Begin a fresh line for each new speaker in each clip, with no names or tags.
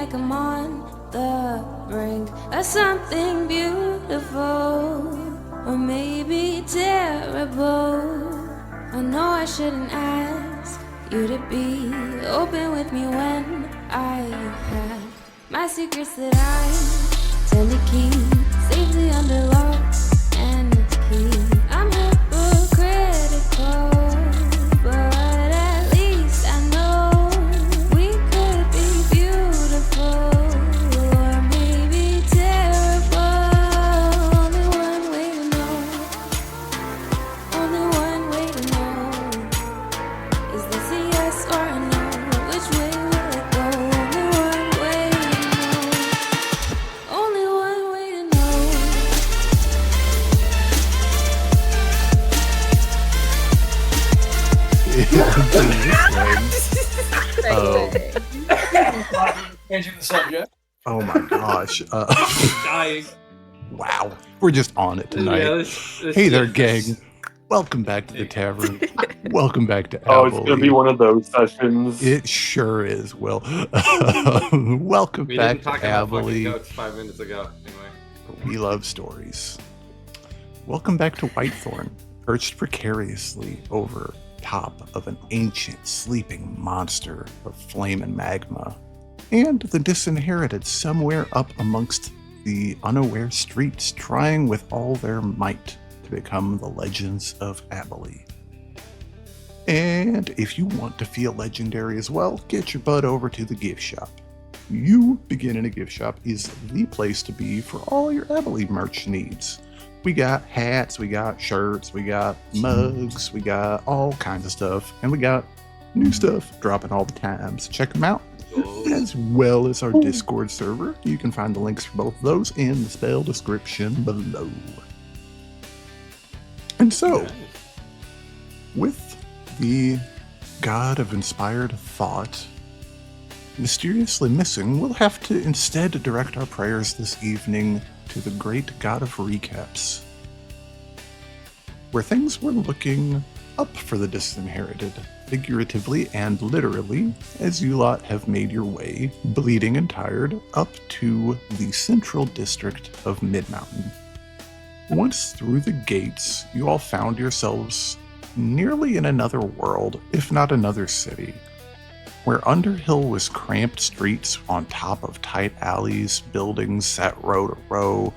like I'm on the brink of something beautiful, or maybe terrible. I know I shouldn't ask you to be open with me when I have my secrets that I tend to keep safely under lock and key. I'm hypocritical, but at least I know we could be beautiful, or maybe terrible. Only one way to know. Only one way to know. Is this a yes or a no? Which way will it go? Only one way to know. Only one way to know.
Changing the subject.
Oh my gosh.
Dying.
Wow. We're just on it tonight.
Yeah, this
Hey there, gang. Welcome back to the Tavern. Welcome back to
Oh, it's going to be
Abhaiile.
one of those sessions.
It sure is, Will. Welcome
We
back
didn't
to
talk about fucking
Abhaiile.
goats 5 minutes ago. Anyway.
We love stories. Welcome back to Whitethorn, perched precariously over top of an ancient sleeping monster of flame and magma, and the Disinherited somewhere up amongst the unaware streets, trying with all their might to become the legends of Abhaiile. And if you want to feel legendary as well, get your butt over to the gift shop. You Beginning a Gift Shop is the place to be for all your Abhaiile merch needs. We got hats, we got shirts, we got mugs, we got all kinds of stuff, and we got new stuff dropping all the time. So check them out, as well as our Discord server. You can find the links for both of those in the spell description below. And so, with the god of inspired thought mysteriously missing, we'll have to instead direct our prayers this evening to the great god of recaps, where things were looking up for the Disinherited, figuratively and literally, as you lot have made your way, bleeding and tired, up to the central district of Mid-Mountain. Once through the gates, you all found yourselves nearly in another world, if not another city, where Underhill was cramped streets on top of tight alleys, buildings set row to row,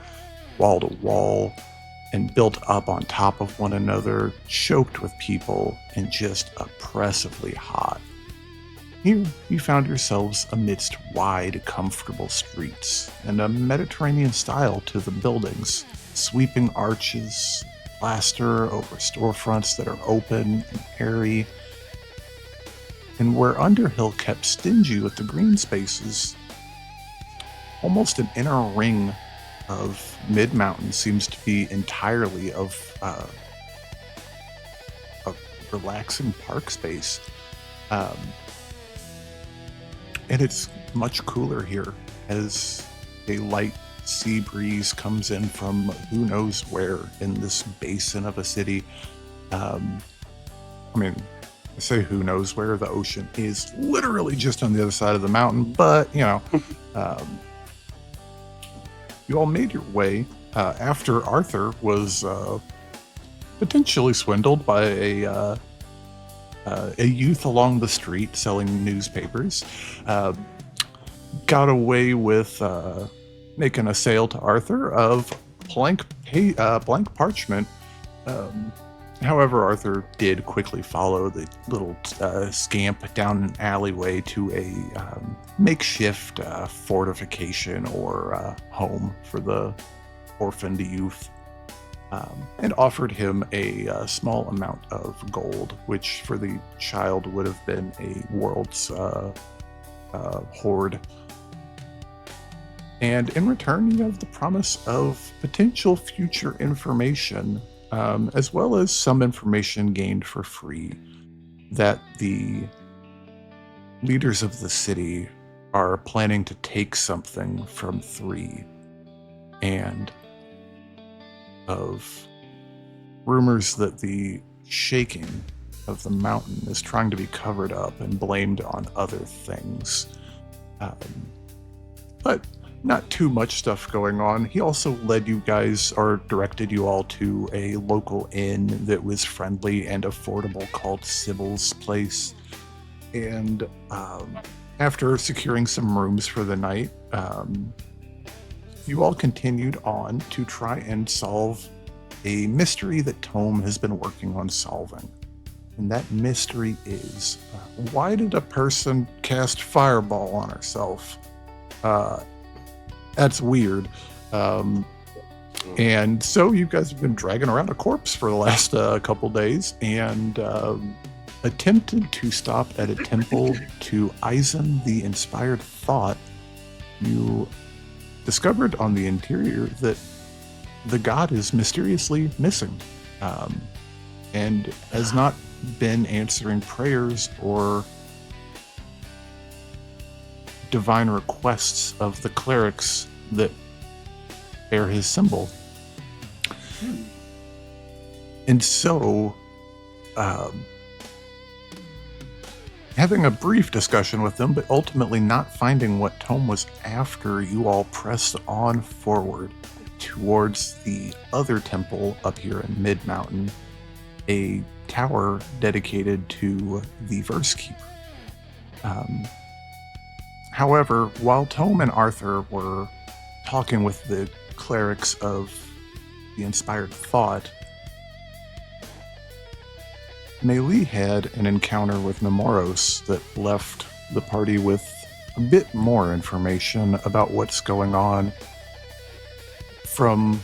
wall to wall, and built up on top of one another, choked with people, and just oppressively hot. Here, you found yourselves amidst wide, comfortable streets, and a Mediterranean style to the buildings, sweeping arches, plaster over storefronts that are open and airy, and where Underhill kept stingy with the green spaces, almost an inner ring of Mid-Mountain seems to be entirely of a relaxing park space. And it's much cooler here as a light sea breeze comes in from who knows where in this basin of a city. I say who knows where, the ocean is literally just on the other side of the mountain, but you know, you all made your way after Arthur was potentially swindled by a youth along the street selling newspapers. Got away with making a sale to Arthur of blank parchment. However, Arthur did quickly follow the little scamp down an alleyway to a makeshift fortification or home for the orphaned youth, and offered him a small amount of gold, which for the child would have been a world's hoard. And in return, you have the promise of potential future information, as well as some information gained for free that the leaders of the city are planning to take something from 3, and of rumors that the shaking of the mountain is trying to be covered up and blamed on other things. but not too much stuff going on. He also led you guys, or directed you all, to a local inn that was friendly and affordable called Sybil's Place. And after securing some rooms for the night, you all continued on to try and solve a mystery that Tome has been working on solving. And that mystery is, why did a person cast Fireball on herself? That's weird. And so you guys have been dragging around a corpse for the last couple days, and attempted to stop at a temple to Eisen the Inspired Thought. You discovered on the interior that the god is mysteriously missing, and has not been answering prayers or divine requests of the clerics that bear his symbol. And so, having a brief discussion with them, but ultimately not finding what Tome was after, you all pressed on forward towards the other temple up here in Mid-Mountain, a tower dedicated to the Verse Keeper. However, while Tome and Arthur were talking with the clerics of the Inspired Thought, Melee had an encounter with Nemoros that left the party with a bit more information about what's going on from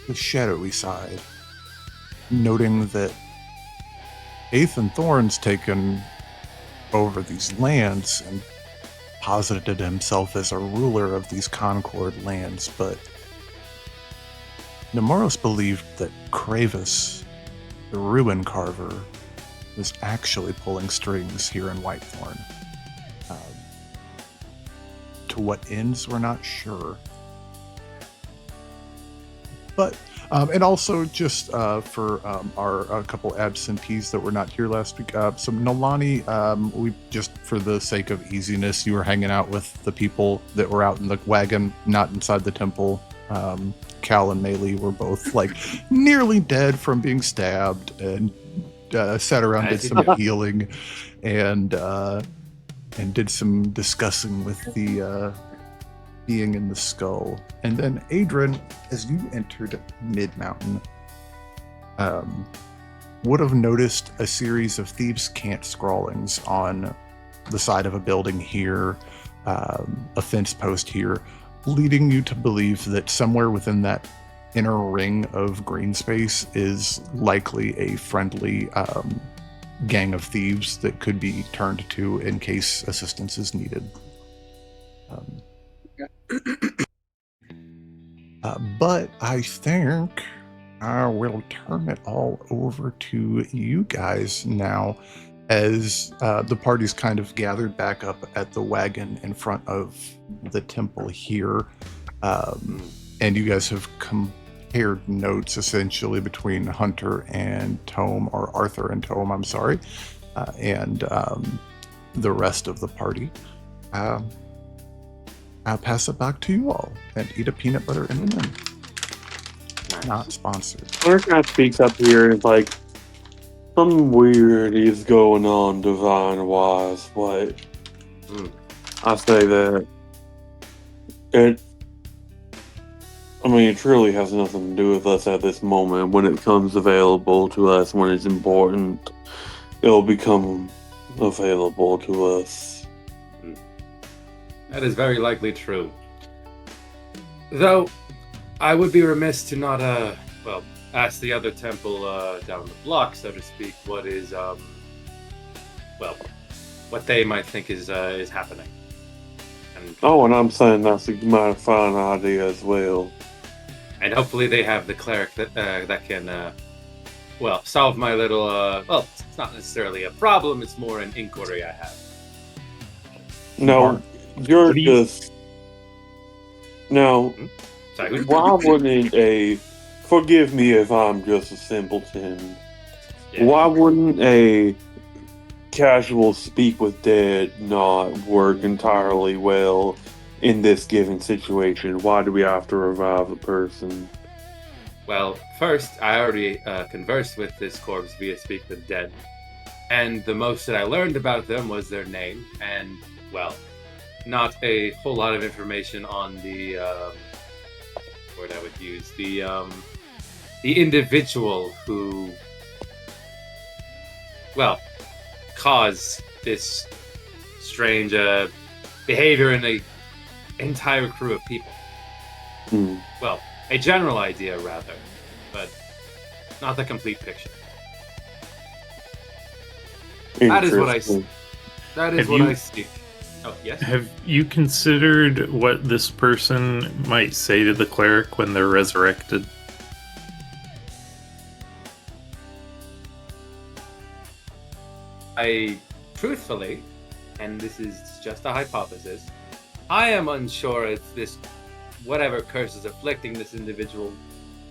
the shadowy side, noting that Ethan Thorne's taken over these lands and posited himself as a ruler of these Concord lands, but Nemoros believed that Kravis, the Ruin Carver, was actually pulling strings here in Whitethorn. To what ends, we're not sure. But, and also just for our couple absentees that were not here last week, so Nalani, we just, for the sake of easiness, you were hanging out with the people that were out in the wagon, not inside the temple. Cal and Melee were both like nearly dead from being stabbed, and sat around, did some healing, and did some discussing with the being in the skull. And then Adran, as you entered Mid-Mountain, would have noticed a series of thieves' cant scrawlings on the side of a building here, a fence post here, leading you to believe that somewhere within that inner ring of green space is likely a friendly gang of thieves that could be turned to in case assistance is needed. But I think I will turn it all over to you guys now, as the party's kind of gathered back up at the wagon in front of the temple here. And you guys have compared notes essentially between Hunter and Tome, or Arthur and Tome, I'm sorry, and the rest of the party. I'll pass it back to you all, and eat a peanut butter M&M.
Nice.
Not sponsored. Hunter kind of speaks up here and is like, something weird is going on divine-wise, but I say that it truly has nothing to do with us at this moment. When it comes available to us, when it's important, it'll become available to us.
That is very likely true. Though, I would be remiss to not, ask the other temple down the block, so to speak, what is, what they might think is happening.
And I'm saying that's a mighty fine idea as well.
And hopefully they have the cleric that can, solve my little, it's not necessarily a problem, it's more an inquiry I have.
No, you're just... No,
Sorry,
why wouldn't forgive me if I'm just a simpleton, why wouldn't a casual speak with dead not work entirely well in this given situation? Why do we have to revive the person?
Well, first, I already conversed with this corpse via Speak the Dead. And the most that I learned about them was their name. And, well, not a whole lot of information on the word I would use. The individual who, well, caused this strange behavior in an entire crew of people. Well, a general idea, rather, but not the complete picture. That is what I see. That is what I see. Oh, yes?
Have you considered what this person might say to the cleric when they're resurrected?
Truthfully, and this is just a hypothesis, I am unsure if this, whatever curse is afflicting this individual,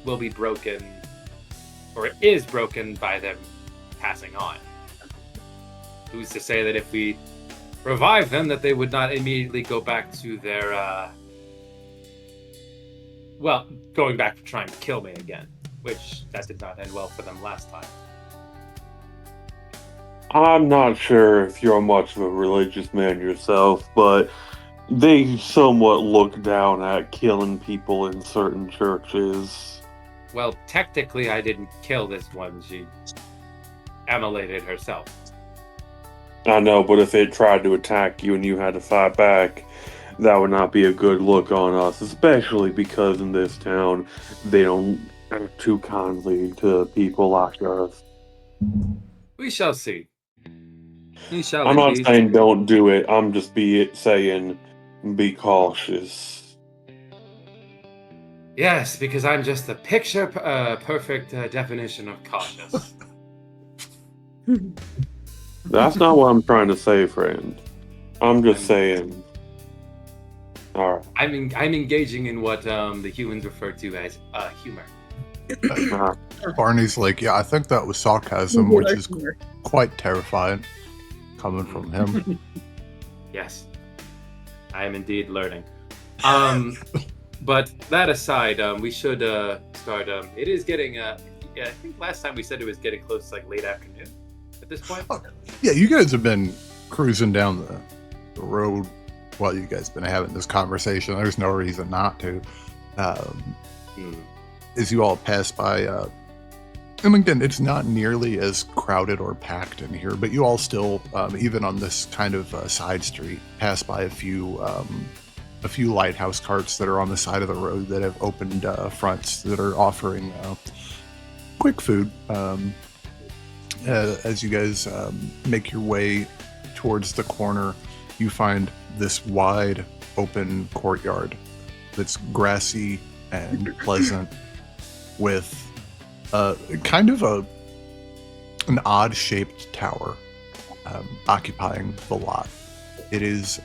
will be broken, or is broken by them passing on. Who's to say that if we revive them, that they would not immediately go back to their, going back to trying to kill me again, which that did not end well for them last time.
I'm not sure if you're much of a religious man yourself, but they somewhat look down at killing people in certain churches.
Well, technically, I didn't kill this one. She immolated herself.
I know, but if it tried to attack you and you had to fight back, that would not be a good look on us, especially because in this town, they don't act too kindly to people like us.
We shall see. We shall
I'm not
indeed.
saying don't do it, I'm just saying be cautious.
Yes, because I'm just the picture perfect definition of cautious.
That's not what I'm trying to say, friend. I'm just saying. Alright.
I'm engaging in what the humans refer to as humor.
Barney's like, yeah, I think that was sarcasm, which is quite terrifying coming from him.
Yes, I am indeed learning. But that aside, we should start. It is getting. I think last time we said it was getting close to like late afternoon at this point.
Oh, yeah, you guys have been cruising down the road while you guys have been having this conversation. There's no reason not to. As you all pass by, and again, it's not nearly as crowded or packed in here, but you all still, even on this kind of side street, pass by a few lighthouse carts that are on the side of the road that have opened fronts that are offering quick food. As you guys make your way towards the corner, you find this wide open courtyard that's grassy and pleasant, with kind of an odd-shaped tower occupying the lot. It is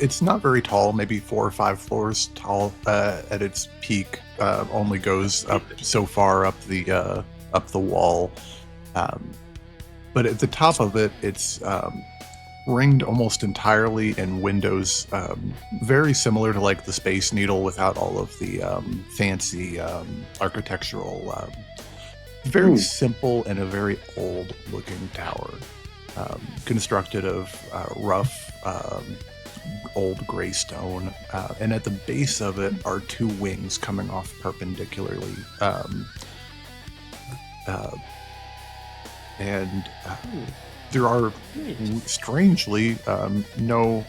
it's not very tall, maybe 4 or 5 floors tall at its peak. Only goes up so far up the wall, but at the top of it, it's ringed almost entirely in windows, very similar to like the Space Needle without all of the fancy architectural, very simple and a very old looking tower, constructed of rough old gray stone, and at the base of it are 2 wings coming off perpendicularly, and there are strangely no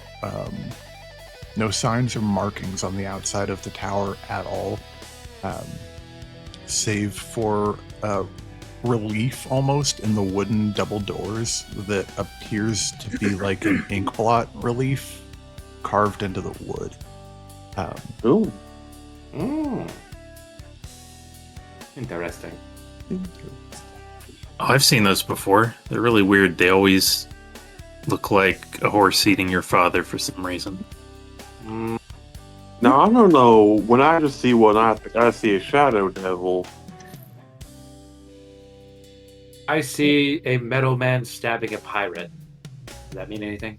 signs or markings on the outside of the tower at all, save for relief almost in the wooden double doors that appears to be like an ink blot relief carved into the wood.
Interesting.
Oh, I've seen those before. They're really weird. They always look like a horse eating your father for some reason.
Now, I don't know. When I just see one, I see a shadow devil.
I see a metal man stabbing a pirate. Does that mean anything?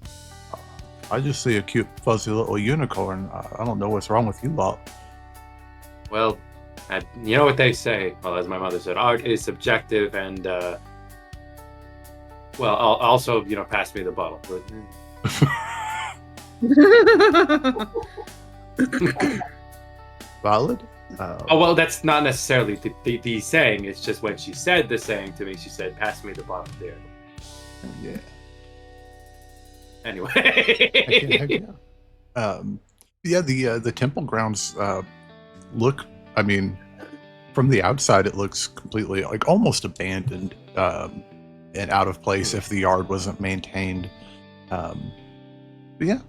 I just see a cute, fuzzy little unicorn. I don't know what's wrong with you lot.
Well, you know what they say. Well, as my mother said, art is subjective, and well, also, pass me the bottle.
Valid?
Oh, well, that's not necessarily the saying. It's just when she said the saying to me, she said, "Pass me the bottle, dear."
Yeah.
Anyway.
Heck yeah. The temple grounds look, I mean, from the outside it looks completely, like, almost abandoned and out of place if the yard wasn't maintained. But yeah,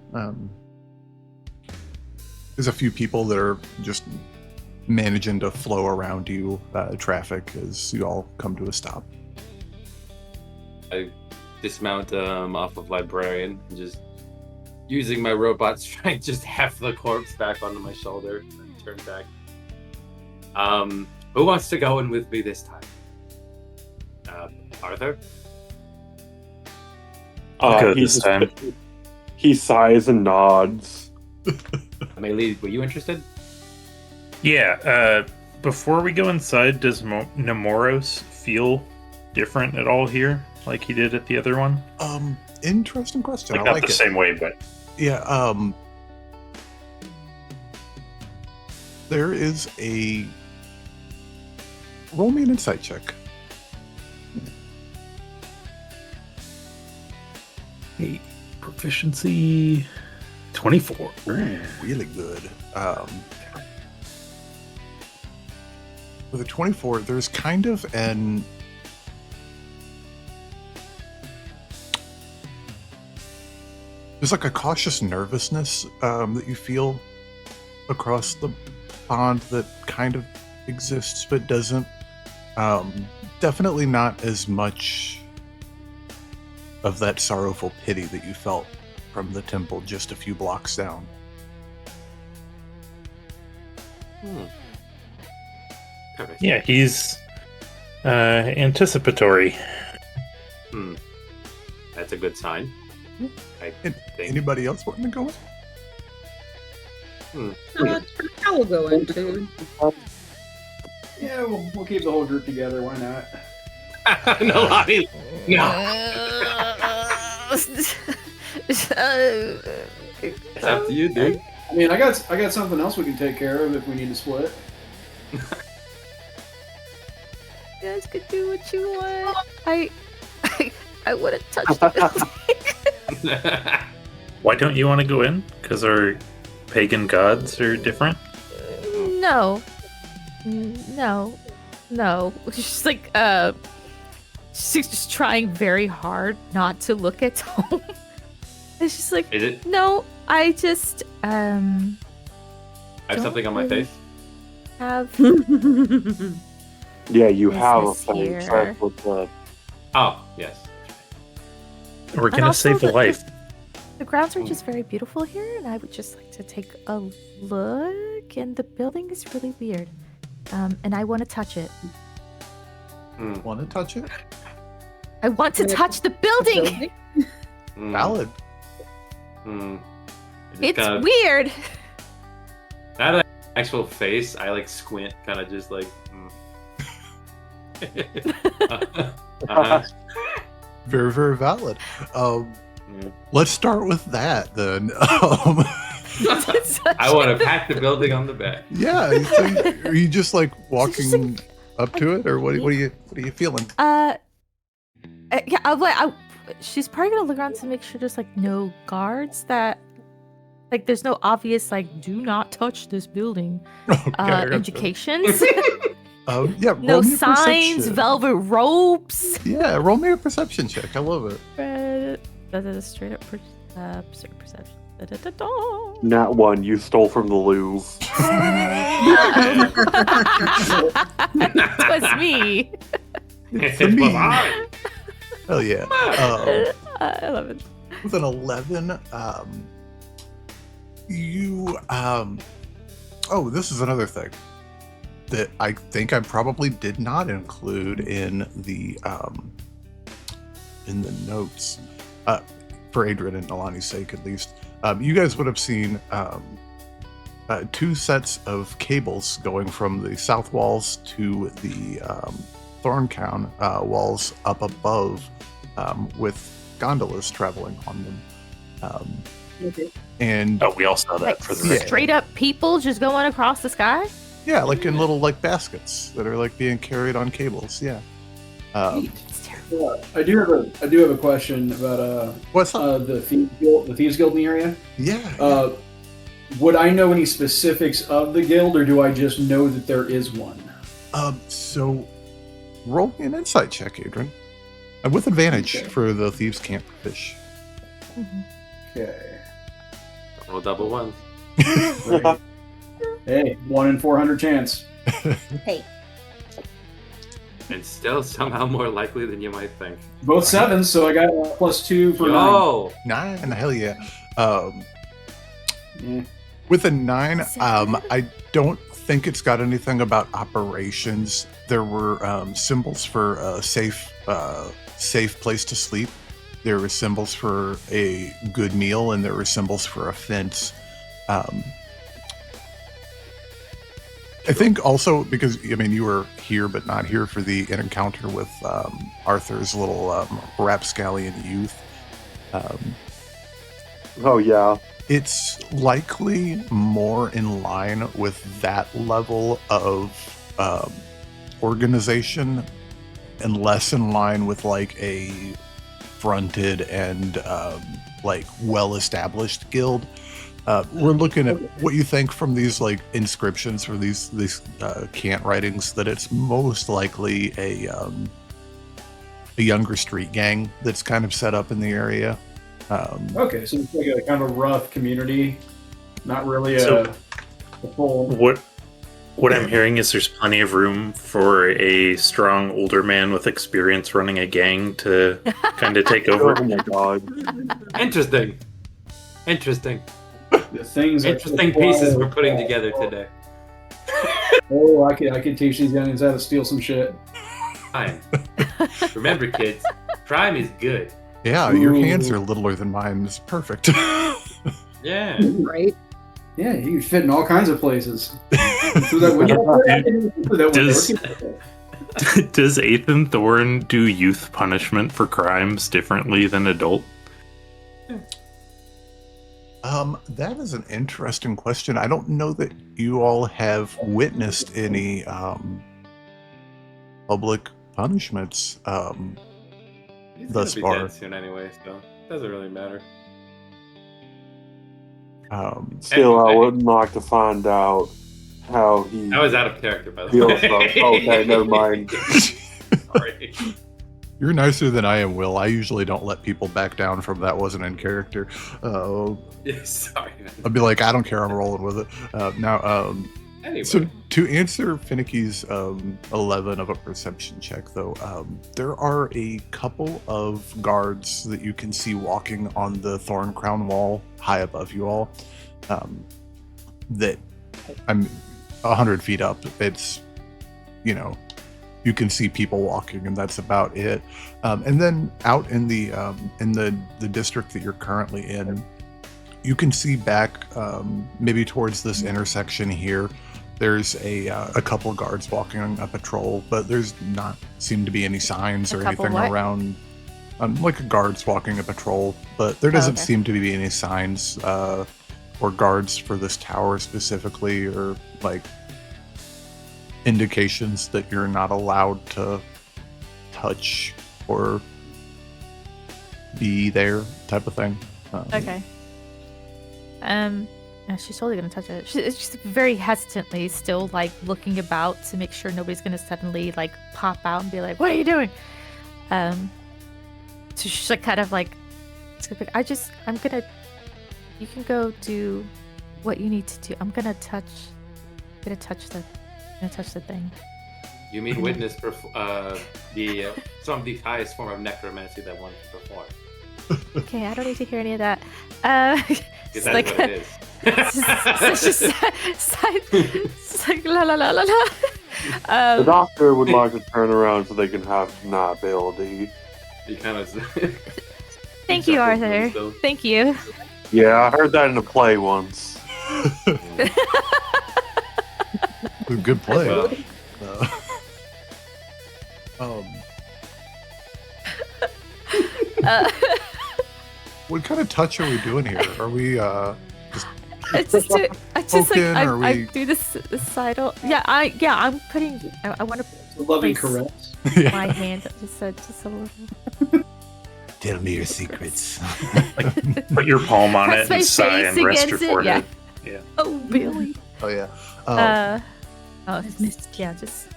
there's a few people that are just managing to flow around you, traffic, as you all come to a stop.
I dismount off of Librarian and just using my robot strength, just heft the corpse back onto my shoulder and turn back. Who wants to go in with me this time? Arthur?
This time.
He sighs and nods.
Amelie, were you interested?
Yeah, before we go inside, does Nemoros feel different at all here, like he did at the other one?
Interesting question.
Like,
I
not
like
the
it.
same way, but...
Yeah, there is a... Roll me an insight check.
8. Proficiency... 24.
Ooh, really good. With a 24, there's kind of an... There's like a cautious nervousness that you feel across the pond that kind of exists but doesn't. Definitely not as much of that sorrowful pity that you felt from the temple just a few blocks down.
Perfect.
Yeah, he's anticipatory.
That's a good sign. I think.
Anybody else wanting to go in?
I will go into.
Yeah, we'll keep the whole group together. Why not?
Nalani, no. It's up to you, dude.
I mean, I got something else we can take care of if we need to split.
You guys could do what you want. I wouldn't touch the building.
Why don't you want to go in? Because our pagan gods are different?
No. She's like, she's just trying very hard not to look at Tome. It's just like,
Is it?
no, I just,
I have something on my face.
have
Yeah, you have a
business
thing
here.
set with the...
Oh, yes.
We're
And
gonna
also
save a
the-
life.
The grounds are just very beautiful here, and I would just like to take a look. And the building is really weird, and I want to touch it.
Want to touch it?
I want to touch the building.
Valid.
It's weird.
That actual face, I like squint, kind of just like.
Very, very valid. Let's start with that then.
I want to pat the building on the back.
Yeah. So are you just like walking up to it, or what are you feeling?
Yeah. She's probably gonna look around to make sure there's like no guards that, like, there's no obvious like do not touch this building indications.
Yeah.
No
roll me a
signs,
perception.
velvet ropes.
Yeah, roll me a perception check. I love it.
That is straight up perception. Da-da-da-da.
Not one you stole from the Louvre.
It was me.
For me.
Well,
Hell yeah.
11.
With an 11, you oh, this is another thing that I think I probably did not include in the notes, for Adran and Nalani's sake at least. You guys would have seen two sets of cables going from the south walls to the Thorncrown walls up above, with gondolas traveling on them. And
we all saw that
Like
for the
straight up people just going across the sky?
yeah, like in little like baskets that are like being carried on cables. Yeah.
It's terrible.
I do have a question about
What's up?
the Thieves Guild in the area.
Yeah.
Would I know any specifics of the guild, or do I just know that there is one?
So roll me an insight check, Adran. With advantage
Okay.
for the thieves can't fish.
Okay.
Roll double ones.
Right. Hey, 1 in 400 chance.
Hey,
And still somehow more likely than you might think.
Both 7s, so I got +2 for 9.
Oh!
9, hell yeah.
Yeah.
With a 9, I don't think it's got anything about operations. There were symbols for a safe place to sleep. There were symbols for a good meal, and there were symbols for a fence. I think also because, I mean, you were here but not here for the encounter with Arthur's little rapscallion youth.
Oh yeah.
It's likely more in line with that level of organization and less in line with like a fronted and like well-established guild. We're looking at what you think from these like inscriptions for these cant writings that it's most likely a younger street gang that's kind of set up in the area.
Okay, so it's like a kind of a rough community. Not really
So-
a full...
What I'm hearing is there's plenty of room for a strong older man with experience running a gang to kind of take over.
Oh my god.
Interesting.
The things that
Interesting
fly
pieces
over-
we're putting together today.
Oh, I could teach these youngins how to steal some shit.
Crime. Remember, kids, crime is good.
Yeah, your
Ooh.
hands are littler than mine. It's perfect.
Yeah.
right?
Yeah, you can fit in all kinds of places. Through that window. Through that window.
Does Ethan Thorne do youth punishment for crimes differently than adult?
That is an interesting question. I don't know that you all have witnessed any public punishments
He's
thus
gonna be
far.
dead soon anyway, so it doesn't really matter.
Still, I
Anyway.
wouldn't like to find out how he
I was out of character, by the
feels
way.
about. Okay, never mind.
Sorry.
You're nicer than I am, Will. I usually don't let people back down from that wasn't in character.
Yeah, sorry. Man.
I'd be like, I don't care, I'm rolling with it.
Anyway.
So to answer Finicky's 11 of a perception check, though, there are a couple of guards that you can see walking on the Thorn Crown wall high above you all. That I'm 100 feet up. It's, you know, you can see people walking, and that's about it. And then out in the district that you're currently in, you can see back maybe towards this intersection here. There's a couple guards walking on a patrol, but there's not seem to be any signs
A
or
couple
anything
what?
around. Like guards walking a patrol, but there doesn't
okay.
seem to be any signs or guards for this tower specifically, or like indications that you're not allowed to touch or be there, type of thing.
Okay. Yeah, she's totally gonna touch it. She's just very hesitantly, still like looking about to make sure nobody's gonna suddenly like pop out and be like, "What are you doing?" So she's like kind of like, I'm gonna. You can go do what you need to do. I'm gonna touch the thing.
You mean witness some of the highest form of necromancy that one can perform.
Okay, I don't need to hear any of that.
Because that's what it is.
It's like la la la la la.
The doctor would like to turn around so they can have night ability.
He kind of.
Thank you, Arthur. Thank you.
Yeah, I heard that in a play once.
Good play.
Well,
Uh,
What kind of touch are we doing here? Are we
I just do, I just like
Poking, or
I
we-
do this sidle. I'm putting. I want to
A loving
Place.
caress.
my hand just a little.
Tell me your secrets.
Put your palm on
Press
it
my
and sigh
face
and rest your
against it,
forehead.
Oh, Billy.
Oh yeah.
Yeah, just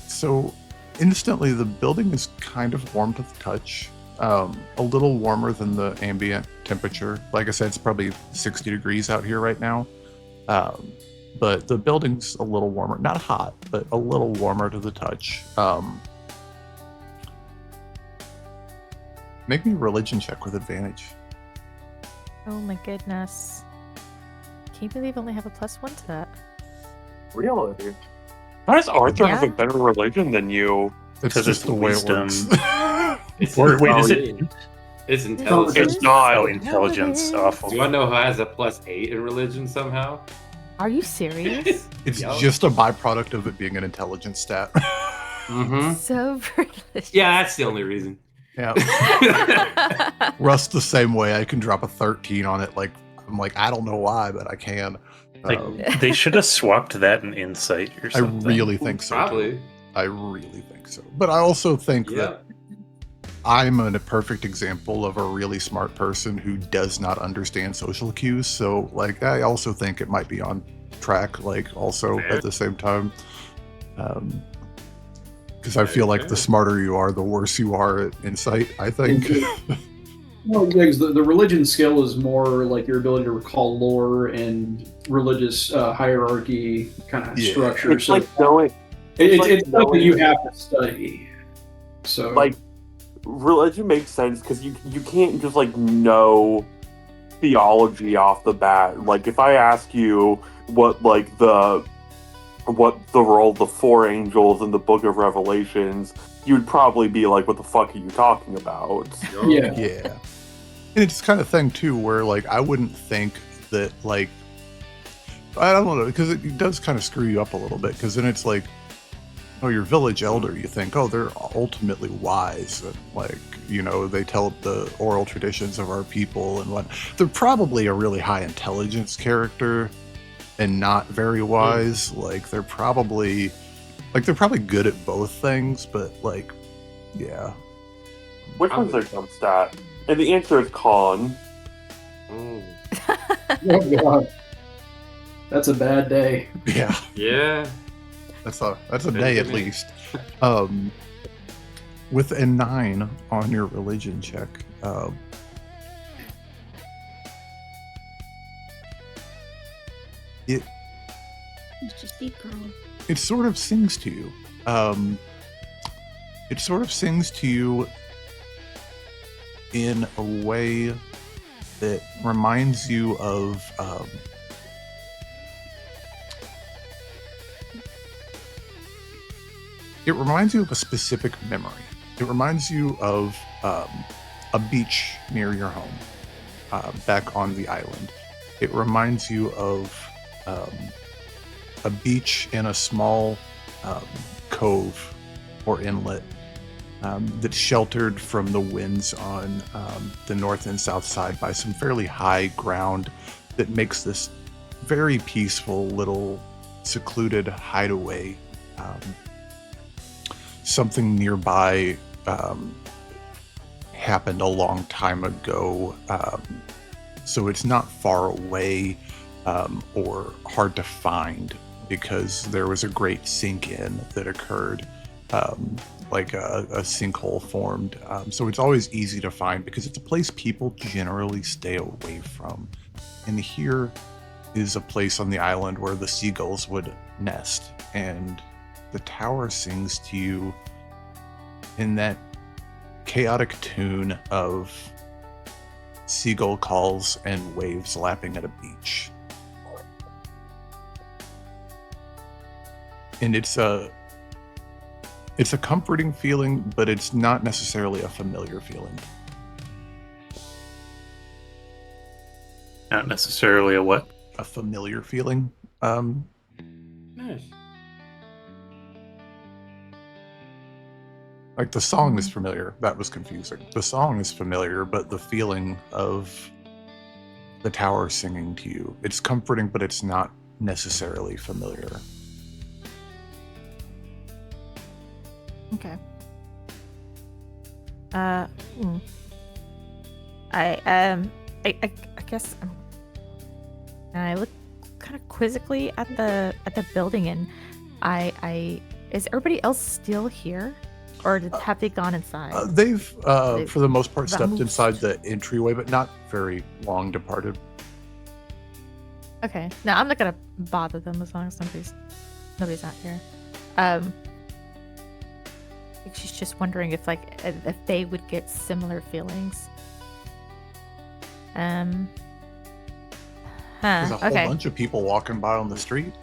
So instantly the building is kind of warm to the touch. A little warmer than the ambient temperature. Like I said, it's probably 60 degrees out here right now. But the building's a little warmer. Not hot, but a little warmer to the touch. Make me a religion check with advantage.
oh my goodness. Can you believe I only have a +1 to that?
Really? How does Arthur have a
Yeah.
better religion than you?
It's
'Cause
just
it's
the way
wisdom.
it works.
it's
Or wait,
oh,
is
yeah.
it?
It's intelligence.
It's not.
Oh, intelligence. Awful.
Do you want to know who has a +8 in religion somehow?
Are you serious?
It's
Yup.
just a byproduct of it being an intelligence stat.
Mm-hmm.
So privileged.
Yeah, that's the only reason.
Yeah. Rust the same way. I can drop a 13 on it. Like I'm like, I don't know why, but I can.
Like, they should have swapped that in insight or
I
something.
really think so.
Probably.
I really think so. But I also think
Yeah.
that I'm a perfect example of a really smart person who does not understand social cues. So, like, I also think it might be on track, like, also
Fair.
at the same time. Because I feel like the smarter you are, the worse you are at insight, I think.
Well, because the religion skill is more like your ability to recall lore and religious hierarchy kind of
Yeah.
structure.
It's
So
like knowing,
it's
like
something
knowing-
you have to study. So
like, religion makes sense because you can't just like know theology off the bat. Like, if I ask you what the role of the four angels in the Book of Revelations, you'd probably be like, "What the fuck are you talking about?"
yeah,
Yeah. And it's kind of thing too where like I wouldn't think that like I don't know because it does kind of screw you up a little bit because then it's like oh your village elder you think oh they're ultimately wise and like you know they tell the oral traditions of our people and what they're probably a really high intelligence character and not very wise like they're probably good at both things but like yeah.
Which one's their dumb stat? And the answer is con.
Mm.
oh god, that's a bad day.
Yeah.
Yeah.
That's a day at least. With a 9 on your religion check, it
It's just deep, girl.
it sort of sings to you. It sort of sings to you in a way that reminds you of it reminds you of a specific memory. It reminds you of a beach near your home, back on the island. It reminds you of a beach in a small cove or inlet that's sheltered from the winds on the north and south side by some fairly high ground that makes this very peaceful little secluded hideaway. Something nearby happened a long time ago, so it's not far away or hard to find because there was a great sink-in that occurred, like a sinkhole formed. So it's always easy to find because it's a place people generally stay away from. And here is a place on the island where the seagulls would nest, and the tower sings to you in that chaotic tune of seagull calls and waves lapping at a beach. And it's a comforting feeling, but it's not necessarily a familiar feeling.
Not necessarily a what?
A familiar feeling.
Nice.
Like the song is familiar. That was confusing. The song is familiar, but the feeling of the tower singing to you, it's comforting, but it's not necessarily familiar.
Okay. I guess and I look kind of quizzically at the building, and I is everybody else still here, or have they gone inside?
They've, for the most part, stepped
vamoosed.
inside the entryway, but not very long departed.
Okay, no, I'm not gonna bother them as long as nobody's out here. I think she's just wondering if they would get similar feelings.
There's a whole
Okay.
bunch of people walking by on the street.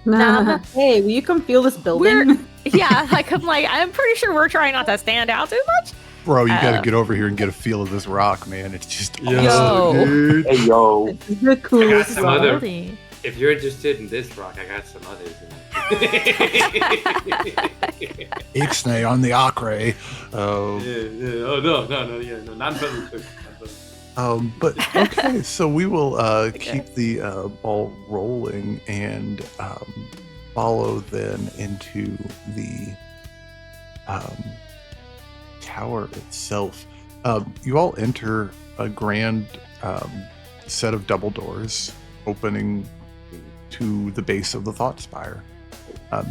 Nah.
Hey, will you come feel this building?
Yeah, I'm pretty sure we're trying not to stand out too much.
Bro, you gotta get over here and get a feel of this rock, man. It's just
Yo.
awesome, dude.
Hey, yo.
This is the coolest
some
rock.
other-
Really?
If you're interested in this rock, I got some others.
Ixnay on the Acre.
Yeah. Oh no, not fun.
But okay, so we will keep the ball rolling and follow then into the tower itself. You all enter a grand set of double doors opening to the base of the Thought Spire.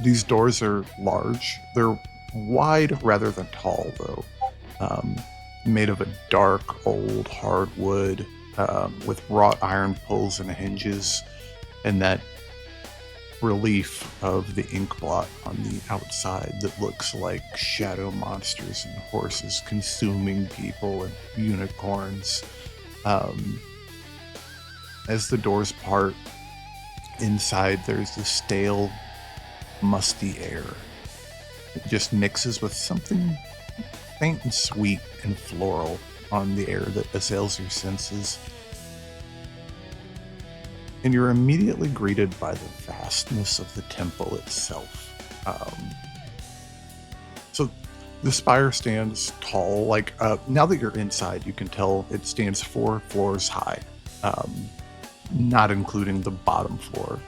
These doors are large. They're wide rather than tall, though. Made of a dark, old hardwood with wrought iron pulls and hinges, and that relief of the ink blot on the outside that looks like shadow monsters and horses consuming people and unicorns. As the doors part, inside there's this stale, musty air. It just mixes with something faint and sweet and floral on the air that assails your senses. And you're immediately greeted by the vastness of the temple itself. So the spire stands tall. Now that you're inside, you can tell it stands 4 floors high, not including the bottom floor.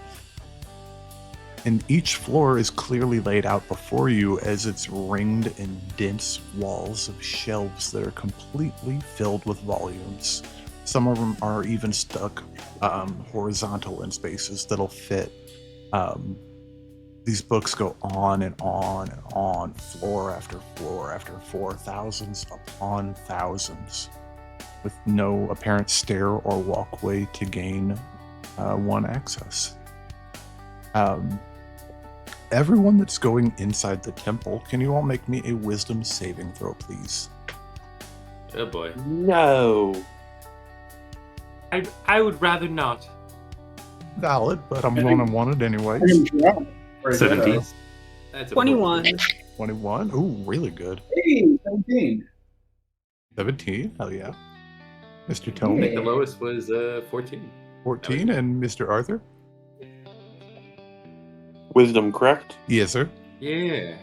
And each floor is clearly laid out before you as it's ringed in dense walls of shelves that are completely filled with volumes. Some of them are even stuck horizontal in spaces that'll fit. These books go on and on and on, floor after floor after floor, thousands upon thousands, with no apparent stair or walkway to gain one access. Everyone that's going inside the temple, can you all make me a wisdom saving throw, please?
Oh boy.
No.
I would rather not.
Valid, but I'm going to want it anyway.
17.
That's a
21.
21? Ooh, really good.
Hey, 17.
17? Hell yeah. Mr.
I think
Tome,
the lowest was 14.
14, and Mr. Arthur?
Wisdom, correct?
Yes, sir.
Yeah.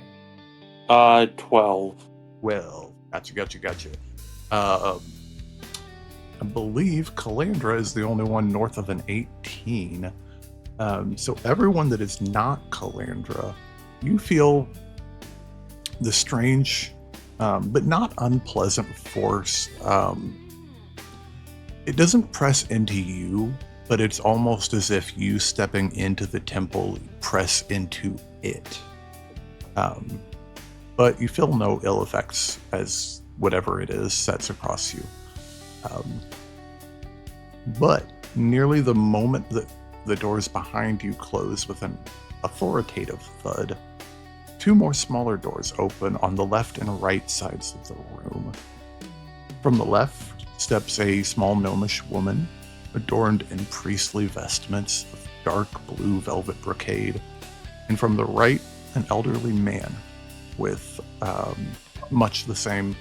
12.
Well, gotcha. I believe Calandra is the only one north of an 18. So everyone that is not Calandra, you feel the strange, but not unpleasant force. It doesn't press into you, but it's almost as if you stepping into the temple press into it. But you feel no ill effects as whatever it is sets across you. But nearly the moment that the doors behind you close with an authoritative thud, 2 more smaller doors open on the left and right sides of the room. From the left steps a small gnomish woman, adorned in priestly vestments of dark blue velvet brocade, and from the right, an elderly man with much the same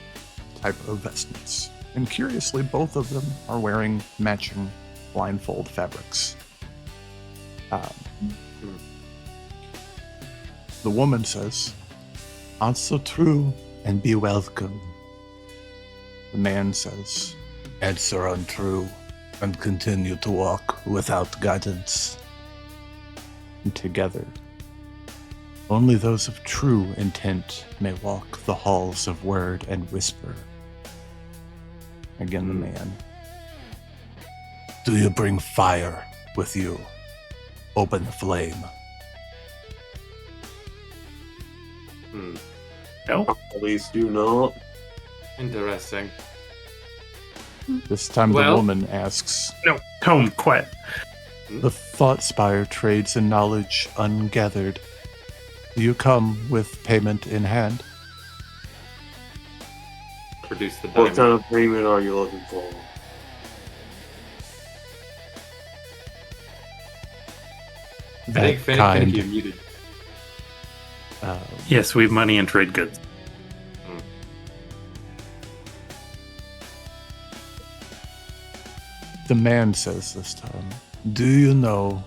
type of vestments. And curiously, both of them are wearing matching blindfold fabrics. The woman says, "Answer true and be welcome." The man says, "Answer untrue and continue to walk without guidance." And together, only those of true intent may walk the halls of word and whisper. Again, the man. "Do you bring fire with you? Open the flame."
No.
At least do not.
Interesting.
This time the
Well-
woman asks,
No. Tome, quiet.
"The thought spire trades in knowledge ungathered. Do you come with payment in hand?"
Produce the
What
diamond.
kind of payment are you looking for?
I
That
think
kind.
Finicky muted.
Yes, we have money and trade goods.
The man says this time, "Do you know,"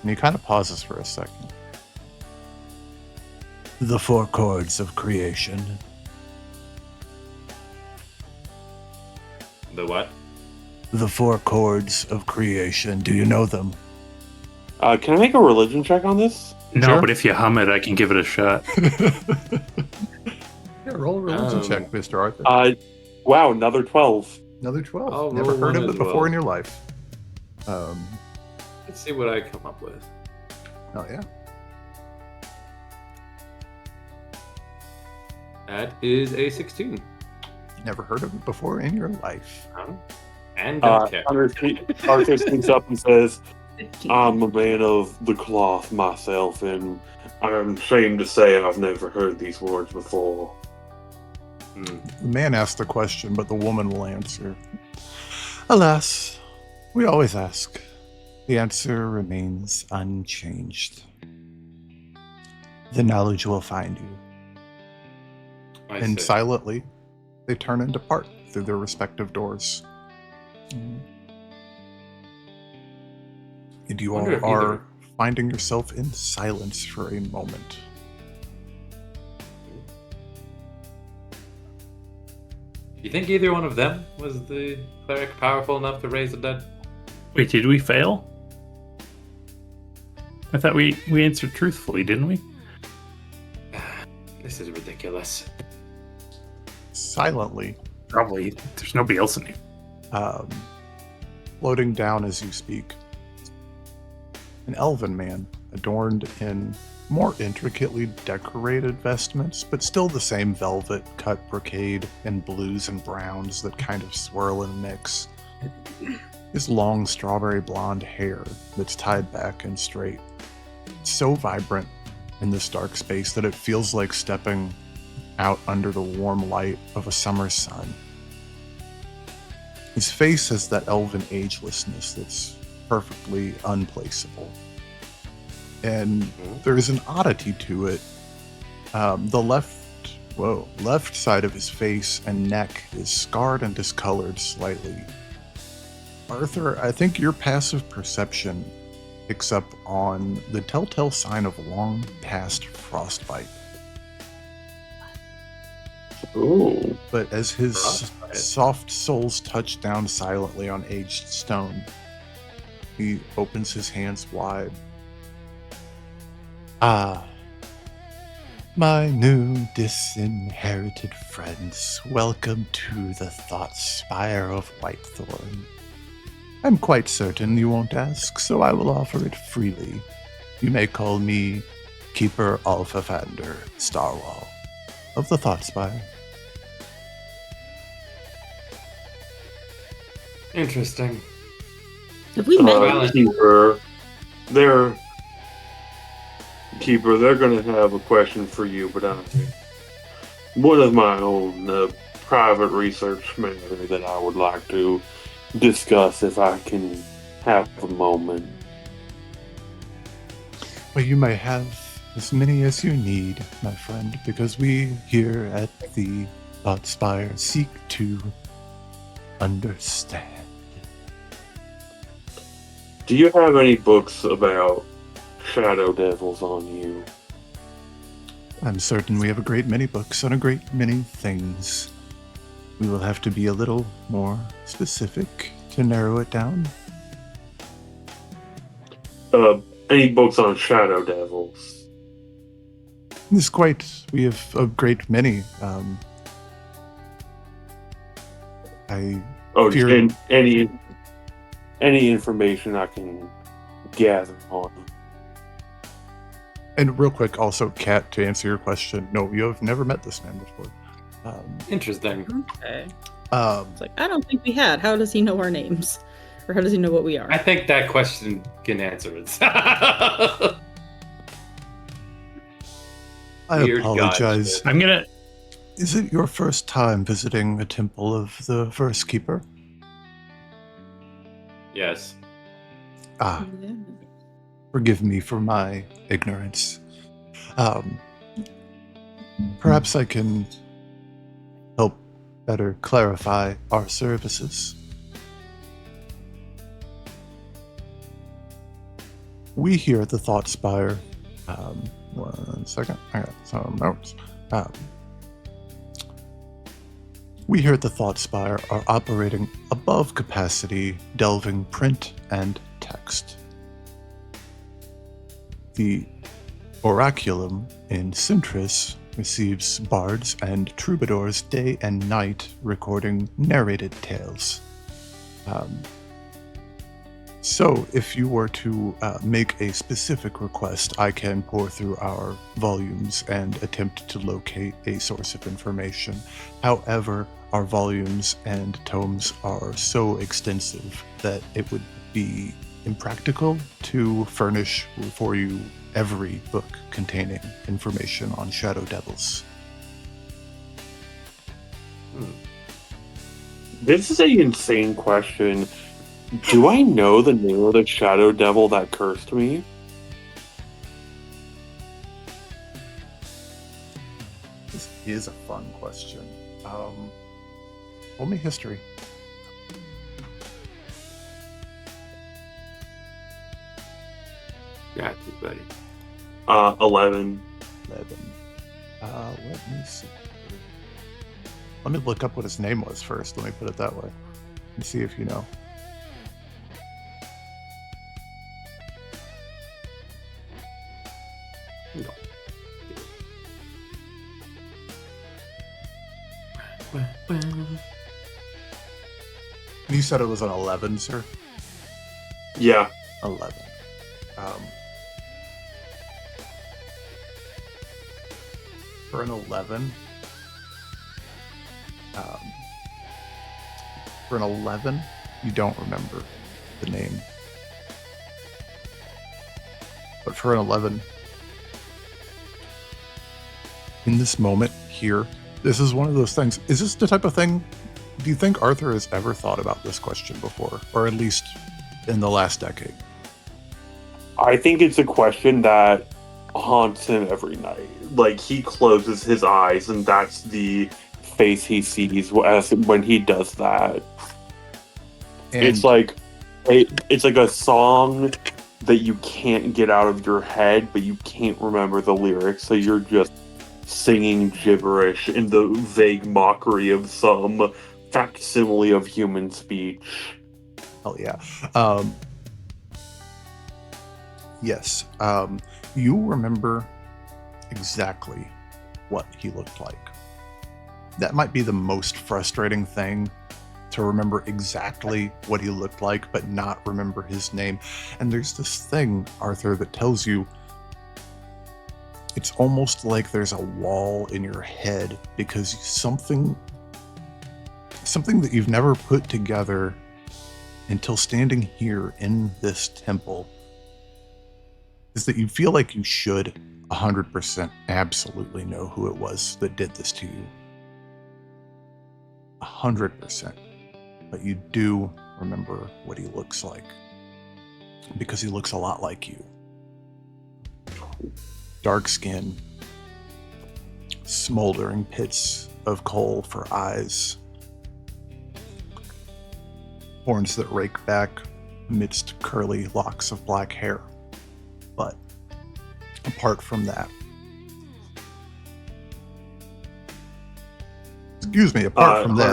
and he kind of pauses for a second, "the four chords of creation?"
The what?
The four chords of creation. Do you know them?
Can I make a religion check on this?
No,
Sure.
but if you hum it, I can give it a shot.
Yeah, roll a religion check, Mr. Arthur.
Wow, another 12.
Another 12.
I'll
Never
roll
heard
one
of
as
it before
well.
in your life.
Let's see what I come up with.
Oh, yeah.
That is a 16.
Never heard of it before in your life.
And don't care.
Arthur speaks up and says, "I'm a man of the cloth myself, and I'm ashamed to say I've never heard these words before."
The man asks the question, but the woman will answer. "Alas, we always ask. The answer remains unchanged. The knowledge will find you."
I
And
see.
silently, they turn and depart through their respective doors. And you all
Wonder if
are
either-
finding yourself in silence for a moment.
You think either one of them was the cleric powerful enough to raise the dead?
Wait, did we fail? I thought we answered truthfully, didn't we?
This is ridiculous.
Silently,
Probably. There's nobody else in here.
floating down as you speak, an elven man adorned in more intricately decorated vestments, but still the same velvet cut brocade and blues and browns that kind of swirl and mix. His long strawberry blonde hair that's tied back and straight. It's so vibrant in this dark space that it feels like stepping out under the warm light of a summer sun. His face has that elven agelessness that's perfectly unplaceable. And there is an oddity to it. The left side of his face and neck is scarred and discolored slightly. Arthur, I think your passive perception picks up on the telltale sign of long past frostbite.
Ooh.
But as his
Frostbite.
soft soles touch down silently on aged stone, he opens his hands wide. "Ah, my new disinherited friends, welcome to the thought spire of Whitethorn. I'm quite certain you won't ask, so I will offer it freely. You may call me Keeper Alphafander Starwall of the Thought Spire."
Interesting.
Have we met?
Valentine.
Keeper, they're going to have a question for you, but one of my own private research matter that I would like to discuss if I can have a moment.
Well, you may have as many as you need, my friend, because we here at the Thought Spire seek to understand.
Do you have any books about shadow devils on you?
I'm certain we have a great many books on a great many things. We will have to be a little more specific to narrow it down.
Any books on shadow devils?
We have a great many. Fear-
And any information I can gather on.
And real quick, also, Kat, to answer your question, no, you have never met this man before.
Interesting.
Okay.
Um,
It's like, I don't think we had. How does he know our names? Or how does he know what we are?
I think that question can answer itself.
I
Weird
apologize.
God.
I'm gonna.
Is it your first time visiting a temple of the First Keeper?
Yes.
Ah,
Yeah.
forgive me for my ignorance. Perhaps I can help better clarify our services. We here at the Thought Spire, 1 second, I got some notes. We here at the Thought Spire are operating above capacity, delving print and text. The Oraculum in Sintris receives bards and troubadours day and night recording narrated tales. So if you were to make a specific request, I can pour through our volumes and attempt to locate a source of information. However, our volumes and tomes are so extensive that it would be impractical to furnish for you every book containing information on shadow devils.
This is an insane question. Do I know the name of the shadow devil that cursed me?
This is a fun question. Roll me history.
Got you, buddy.
11.
11. Let me see. Let me look up what his name was first. Let me put it that way. And see if you know.
No.
You said it was an 11, sir?
Yeah.
11. For an 11, you don't remember the name. But for an 11, in this moment here, this is one of those things. Is this the type of thing? Do you think Arthur has ever thought about this question before, or at least in the last decade?
I think it's a question that haunts him every night. Like, he closes his eyes, and that's the face he sees when he does that.
And
It's like a song that you can't get out of your head, but you can't remember the lyrics, so you're just singing gibberish in the vague mockery of some facsimile of human speech.
hell yeah. Yes. You remember exactly what he looked like. That might be the most frustrating thing, to remember exactly what he looked like, but not remember his name. And there's this thing, Arthur, that tells you it's almost like there's a wall in your head because something that you've never put together until standing here in this temple is that you feel like you should 100% absolutely know who it was that did this to you. 100%. But you do remember what he looks like, because he looks a lot like you. Dark skin, smoldering pits of coal for eyes, horns that rake back, amidst curly locks of black hair. But apart from that,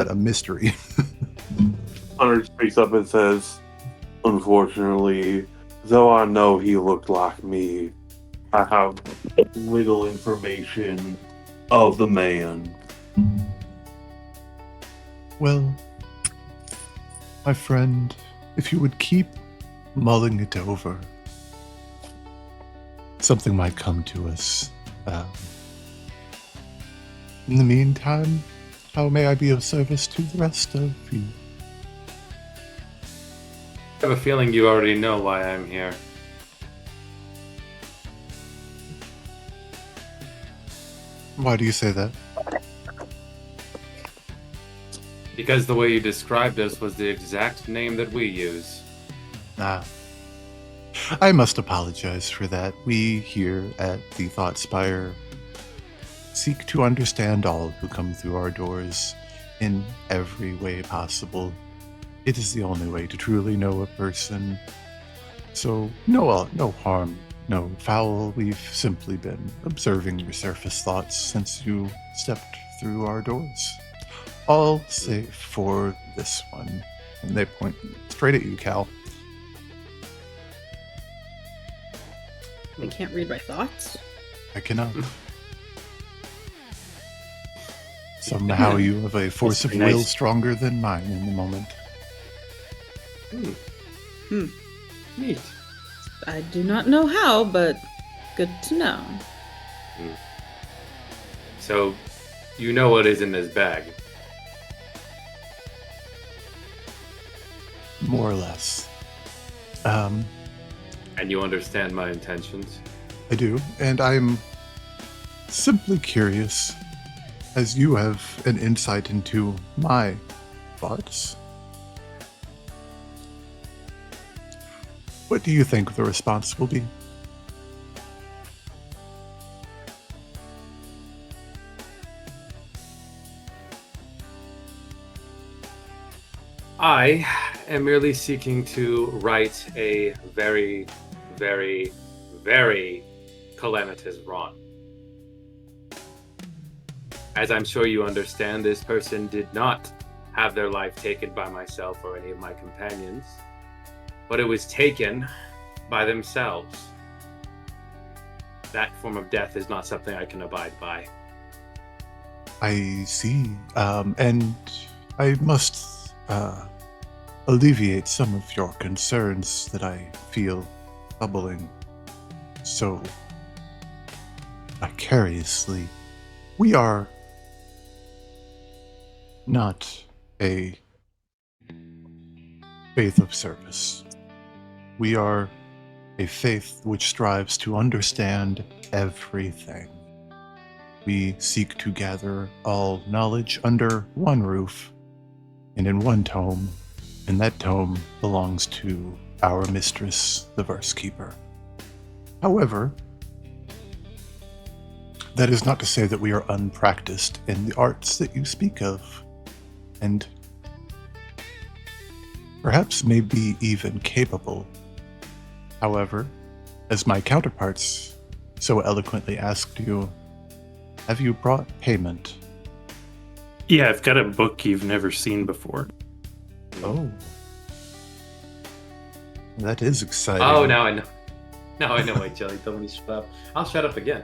a mystery.
Hunter speaks up and says, "Unfortunately, though I know he looked like me, I have little information of the man."
Well, my friend, if you would keep mulling it over, something might come to us. In the meantime, how may I be of service to the rest of you?
I have a feeling you already know why I'm here.
Why do you say that?
Because the way you described us was the exact name that we use.
I must apologize for that. We here at the Thought Spire seek to understand all who come through our doors in every way possible. It is the only way to truly know a person. So, no harm, no foul. We've simply been observing your surface thoughts since you stepped through our doors. All save for this one. And they point straight at you, Cal.
They can't read my thoughts.
I cannot. Somehow you have a force of will stronger than mine in the moment.
Neat.
I do not know how, but good to know.
So, you know what is in this bag?
More or less.
And you understand my intentions?
I do, and I'm simply curious, as you have an insight into my thoughts. What do you think the response will be?
I am merely seeking to right a very, very, very calamitous wrong. As I'm sure you understand, this person did not have their life taken by myself or any of my companions, but it was taken by themselves. That form of death is not something I can abide by.
I see. And I must alleviate some of your concerns that I feel bubbling so vicariously. We are not a faith of service. We are a faith which strives to understand everything. We seek to gather all knowledge under one roof and in one tome, and that tome belongs to our mistress, the Verse Keeper. However, that is not to say that we are unpracticed in the arts that you speak of, and perhaps maybe even capable. However, as my counterparts so eloquently asked you, have you brought payment?
Yeah, I've got a book you've never seen before.
Oh. That is exciting.
Oh, now I know. Now I know why Jelly told me to shut up. I'll shut up again.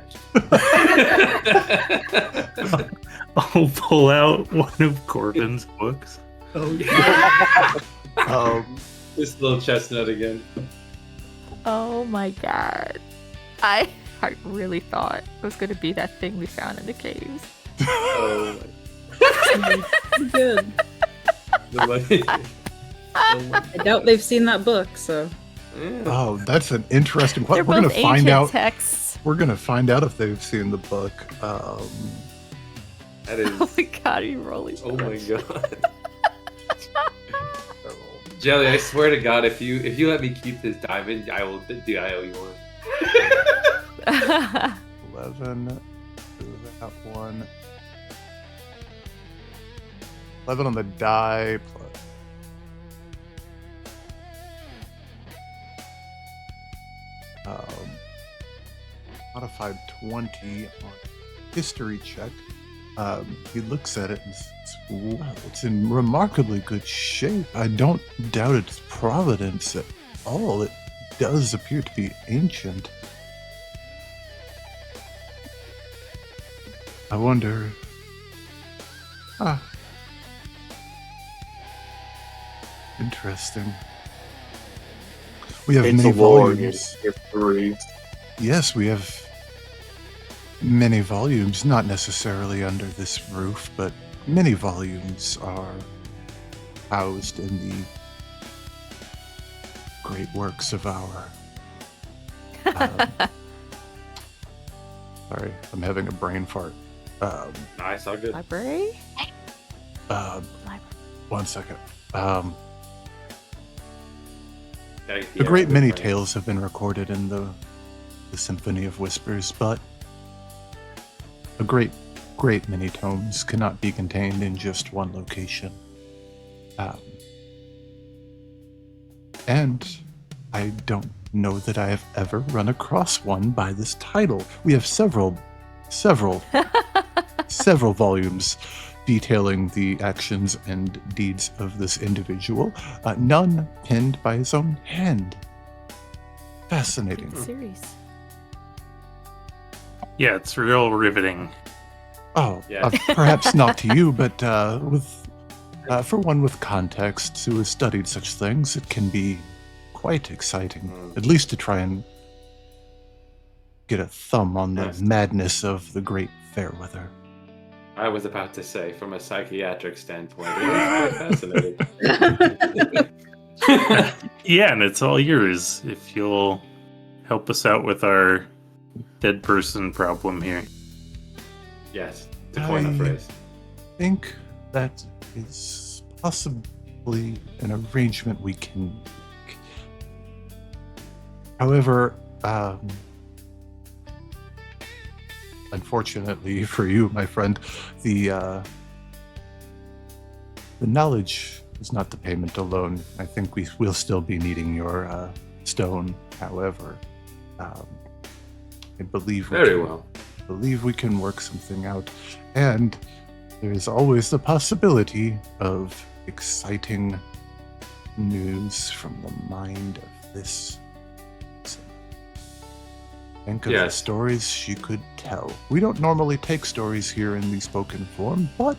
I'll pull out one of Corbin's books.
Oh, yeah.
This little chestnut again.
Oh my god. I really thought it was going to be that thing we found in the caves.
Oh
Good. I doubt they've seen that book, so.
Oh, that's an interesting.
They're
We're
both
gonna find
ancient
out.
texts.
We're gonna find out if they've seen the book.
That is.
Oh my god, you rolling.
Oh my god. Jelly, I swear to God, if you let me keep this diamond, I will do. I owe you one.
11. Do that one. 11 on the die. modified 20 on history check. He looks at it and says, "Well, it's in remarkably good shape. I don't doubt its providence at all. It does appear to be ancient. I wonder... Interesting. We have
It's
many
a war in
volumes.
history.
Yes, we have many volumes, not necessarily under this roof, but many volumes are housed in the great works of our... sorry, I'm having a brain fart.
Nice, all good.
Library?
One second.
Okay,
A
yeah,
great
we're
many
fine.
tales have been recorded in the Symphony of Whispers, but a great many tomes cannot be contained in just one location. And I don't know that I have ever run across one by this title. We have several volumes detailing the actions and deeds of this individual, none penned by his own hand. Fascinating.
Series.
Yeah, it's real riveting.
Oh,
Yeah.
perhaps not to you, but for one with context who has studied such things, it can be quite exciting. At least to try and get a thumb on the
Yes.
madness of the great Fairweather.
I was about to say, from a psychiatric standpoint, it is quite fascinating.
Yeah, and it's all yours if you'll help us out with our dead person problem here.
Yes, to coin a phrase.
I think that is possibly an arrangement we can make. However, unfortunately for you, my friend, the knowledge is not the payment alone. I think we'll still be needing your stone. However, I believe we can work something out, and there is always the possibility of exciting news from the mind of this. Think of the
Yes.
stories she could tell. We don't normally take stories here in the spoken form, but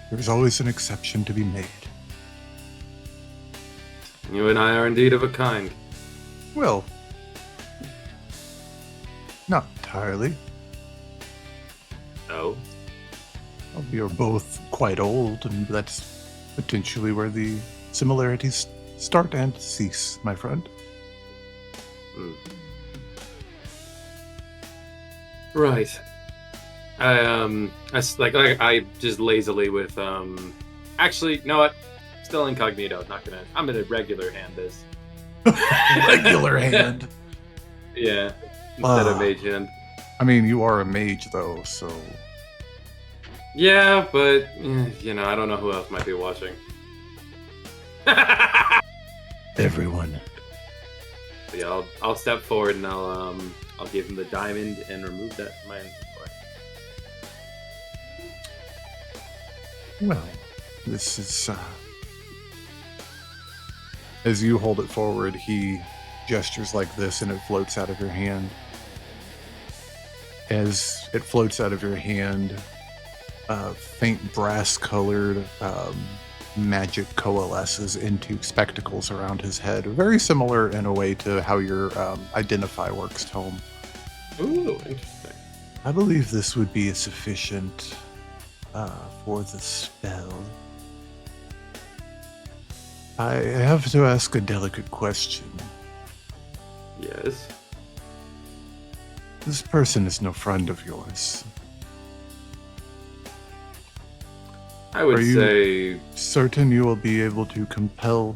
there's always an exception to be made.
You and I are indeed of a kind.
Well, not entirely.
No.
Well, we are both quite old, and that's potentially where the similarities start and cease, my friend.
Right. I just lazily with actually, you know what? Still incognito. I'm gonna regular hand this.
Regular hand.
Yeah. Instead of
Ah.
mage hand.
I mean, you are a mage, though, so...
Yeah, but I don't know who else might be watching.
Everyone.
So yeah, I'll step forward and I'll give him the diamond and remove that from my inventory.
Well, this is... As you hold it forward, he gestures like this and it floats out of your hand. As it floats out of your hand, faint brass-colored magic coalesces into spectacles around his head. Very similar in a way to how your Identify works, Tome.
Ooh, interesting.
I believe this would be sufficient for the spell. I have to ask a delicate question.
Yes.
This person is no friend of yours.
I would
Are you-
say
Certain you will be able to compel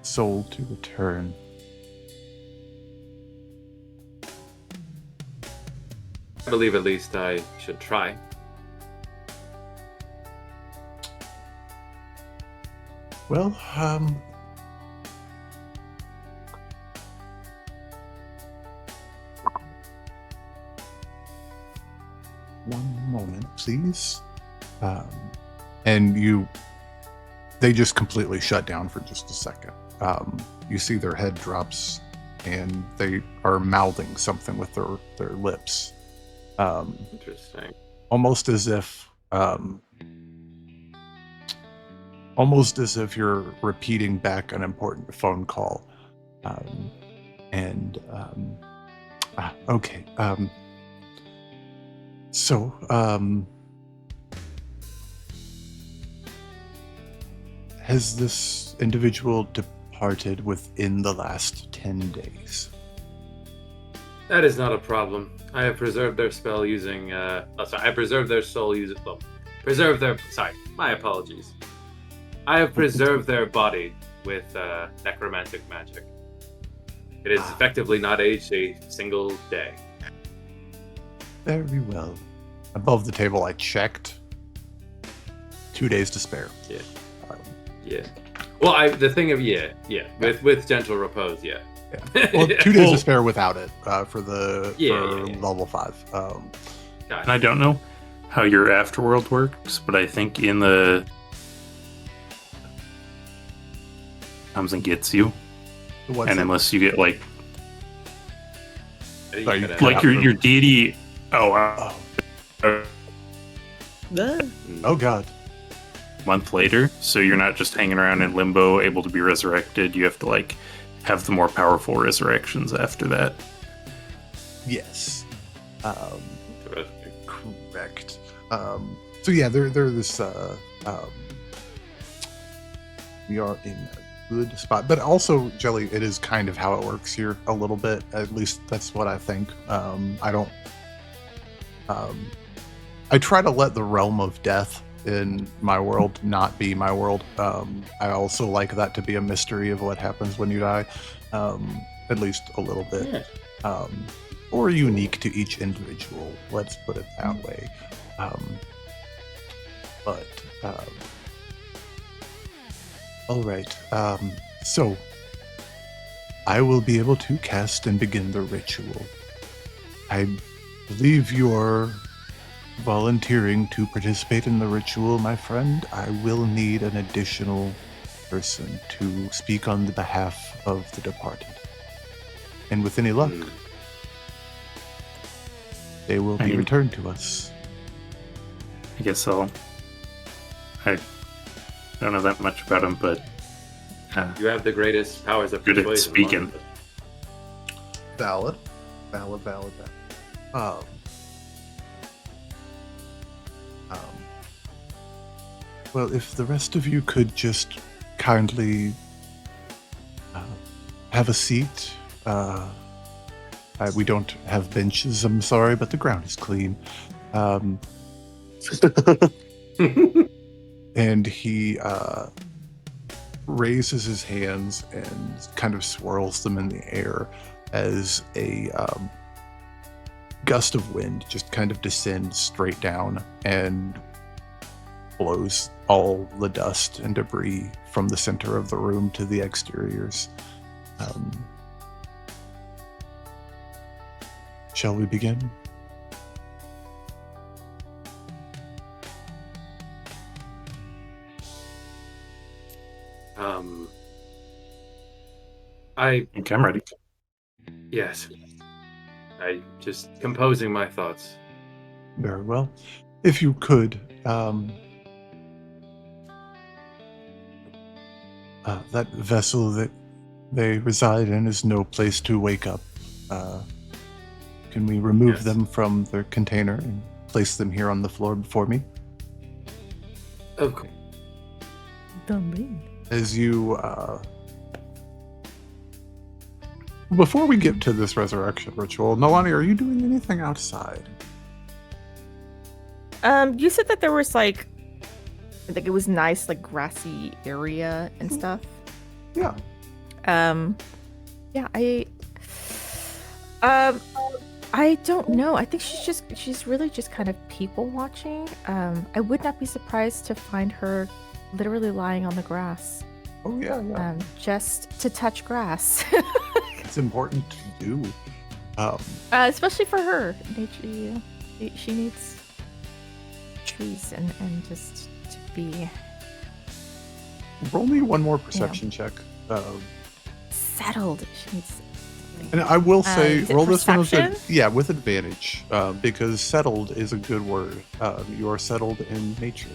soul to return.
I believe at least I should try.
Well, please. And they just completely shut down for just a second. You see their head drops, and they are mouthing something with their lips.
Interesting.
Almost as if you're repeating back an important phone call. Okay. Has this individual departed within the last 10 days?
That is not a problem. I have preserved their spell using. I preserved their soul using. Well, preserved their. Sorry, my apologies. I have preserved their body with necromantic magic. It is effectively not aged a single day.
Very well. Above the table, I checked. 2 days to spare.
Yeah. Yeah. Well, with gentle repose, yeah.
Well, 2 days to spare without it for level 5.
And I don't know how your afterworld works, but I think in the comes and gets you, and unless you get like your deity. Oh
God.
Month later, so you're not just hanging around in limbo able to be resurrected. You have to like have the more powerful resurrections after that.
Yes. Correct. So yeah, they're this we are in a good spot, but also, Jelly, it is kind of how it works here a little bit. At least that's what I think. I try to let the realm of death in my world not be my world. I also like that to be a mystery of what happens when you die, at least a little bit, or unique to each individual. Let's put it that way. All right. So I will be able to cast and begin the ritual. I believe you're volunteering to participate in the ritual, my friend. I will need an additional person to speak on the behalf of the departed. And with any luck, they will be returned to us.
I guess I don't know that much about him, but
you have the greatest powers of
good at
persuasion.
speaking.
Valid. Well, if the rest of you could just kindly have a seat. We don't have benches, I'm sorry, but the ground is clean. And he raises his hands and kind of swirls them in the air as a gust of wind just kind of descends straight down and blows all the dust and debris from the center of the room to the exteriors. Shall we begin?
I
think I'm ready.
Yes. I just composing my thoughts.
Very well. If you could, that vessel that they reside in is no place to wake up. Can we remove them from their container and place them here on the floor before me?
Of course.
As you, before we get to this resurrection ritual, Nalani, are you doing anything outside?
You said that there was like it was nice, like grassy area and stuff.
Yeah.
Yeah, I don't know. I think she's really just kind of people watching. I would not be surprised to find her literally lying on the grass.
Oh yeah.
Just to touch grass.
It's important to do.
Especially for her. She needs trees and just to be
Roll me one more perception check.
settled. She needs.
And I will say,
is it
roll this one with
perception?
with advantage, because settled is a good word. You are settled in nature,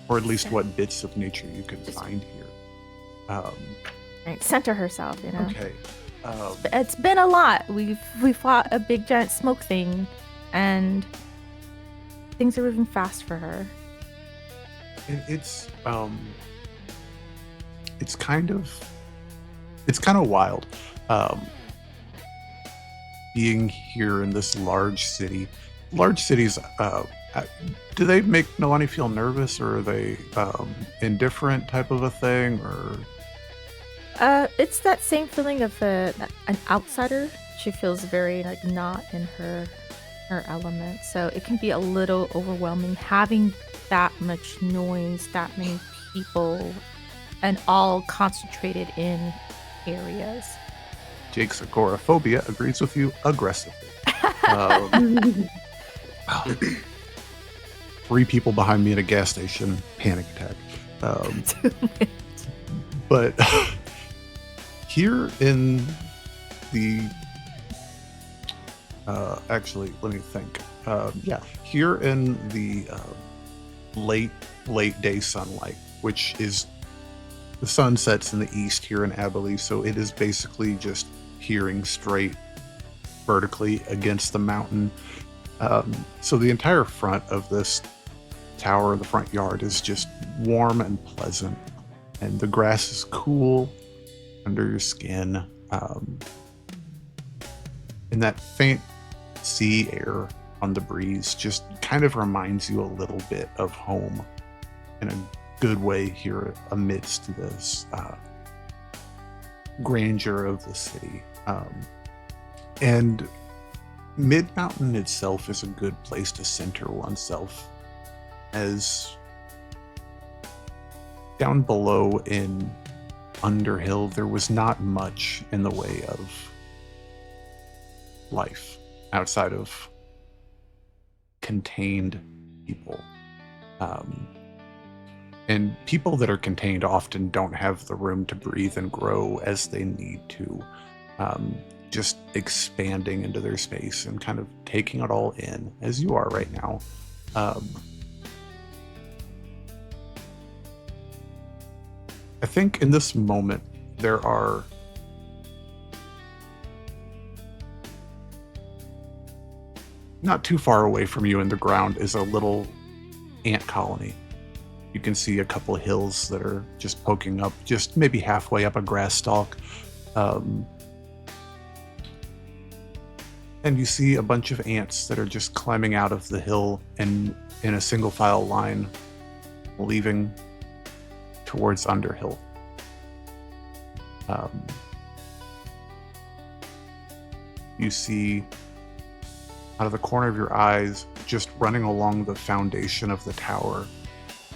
or at least what bits of nature you can find here.
Right, center herself. You know.
Okay.
It's been a lot. We fought a big giant smoke thing, and things are moving fast for her.
It's kind of wild, being here in this large city. Large cities, do they make Nalani feel nervous, or are they indifferent type of a thing, or?
It's that same feeling of an outsider. She feels very like not in her element, so it can be a little overwhelming having that much noise, that many people, and all concentrated in areas.
Jake's agoraphobia agrees with you aggressively. 3 people behind me at a gas station, panic attack. But here in the actually, let me think. Here in the late day sunlight, which is the sun sets in the east here in Abilene, so it is basically just peering straight vertically against the mountain. So the entire front of this tower, the front yard, is just warm and pleasant, and the grass is cool under your skin. And that faint sea air on the breeze just kind of reminds you a little bit of home in a good way here amidst this grandeur of the city. And Mid-Mountain itself is a good place to center oneself, as down below in Underhill there was not much in the way of life outside of contained people. And people that are contained often don't have the room to breathe and grow as they need to. Just expanding into their space and kind of taking it all in, as you are right now. I think in this moment there are not too far away from you in the ground is a little ant colony. You can see a couple of hills that are just poking up, just maybe halfway up a grass stalk. And you see a bunch of ants that are just climbing out of the hill and in a single file line, leaving towards Underhill. You see out of the corner of your eyes, just running along the foundation of the tower,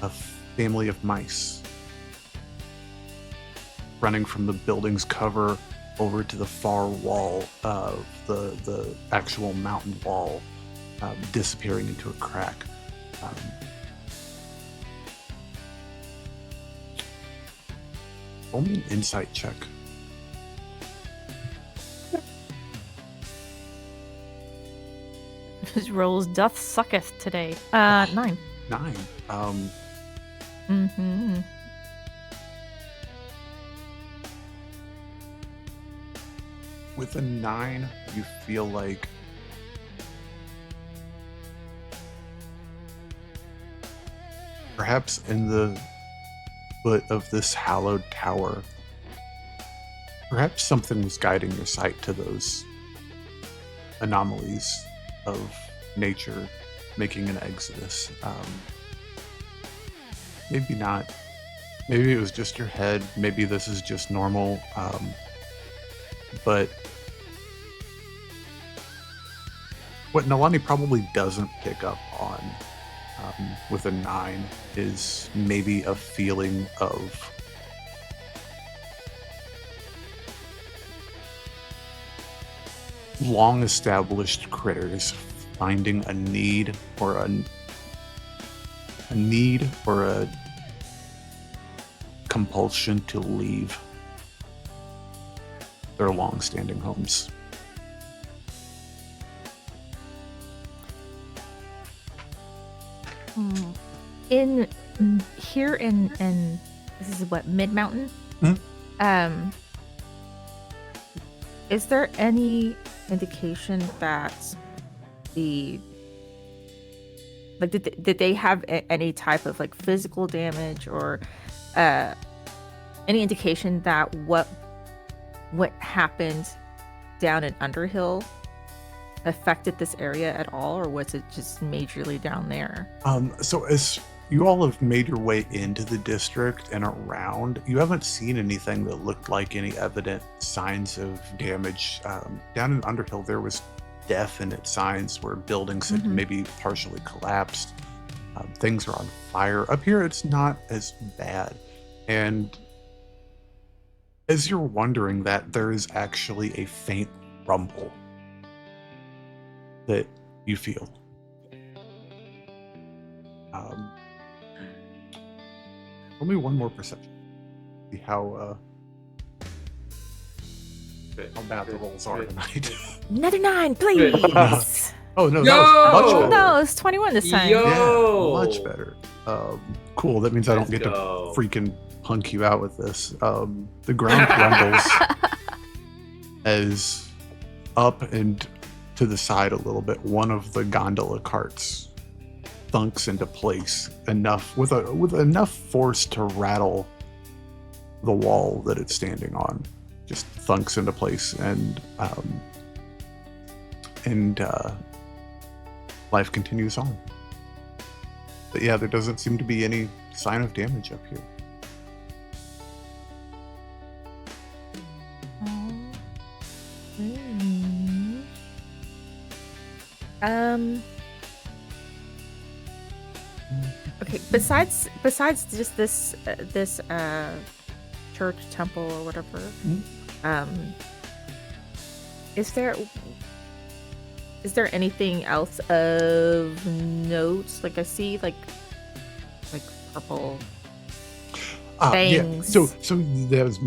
a family of mice running from the building's cover over to the far wall of the actual mountain wall, disappearing into a crack. Only an insight check.
His rolls doth sucketh today. 9.
9.
Mm-hmm.
With a 9, you feel like perhaps in the foot of this hallowed tower, perhaps something was guiding your sight to those anomalies of nature making an exodus. Maybe not. Maybe it was just your head. Maybe this is just normal. But what Nalani probably doesn't pick up on with a 9 is maybe a feeling of long-established critters finding a need or a compulsion to leave their long-standing homes.
In here in this is what, Mid-Mountain? Is there any indication that did they have any type of like physical damage or any indication that what happened down in Underhill affected this area at all, or was it just majorly down there?
So as you all have made your way into the district and around, you haven't seen anything that looked like any evident signs of damage. Down in Underhill, there was definite signs where buildings had maybe partially collapsed. Things are on fire. Up here, it's not as bad. And as you're wondering that, there is actually a faint rumble that you feel. Only one more perception. See how bad the rolls are tonight.
Another 9, please.
Oh no,
Yo!
that was much better.
No, it's 21 this time.
Yo!
Yeah, much better. Cool. That means I don't
Let's
get
go.
to freaking punk you out with this. The ground rumbles as up and to the side a little bit. One of the gondola carts thunks into place enough with enough force to rattle the wall that it's standing on. Just thunks into place, and life continues on. But yeah, there doesn't seem to be any sign of damage up here.
Okay. Besides just this church, temple, or whatever, is there anything else of note? Like I see like purple things.
Yeah. So that was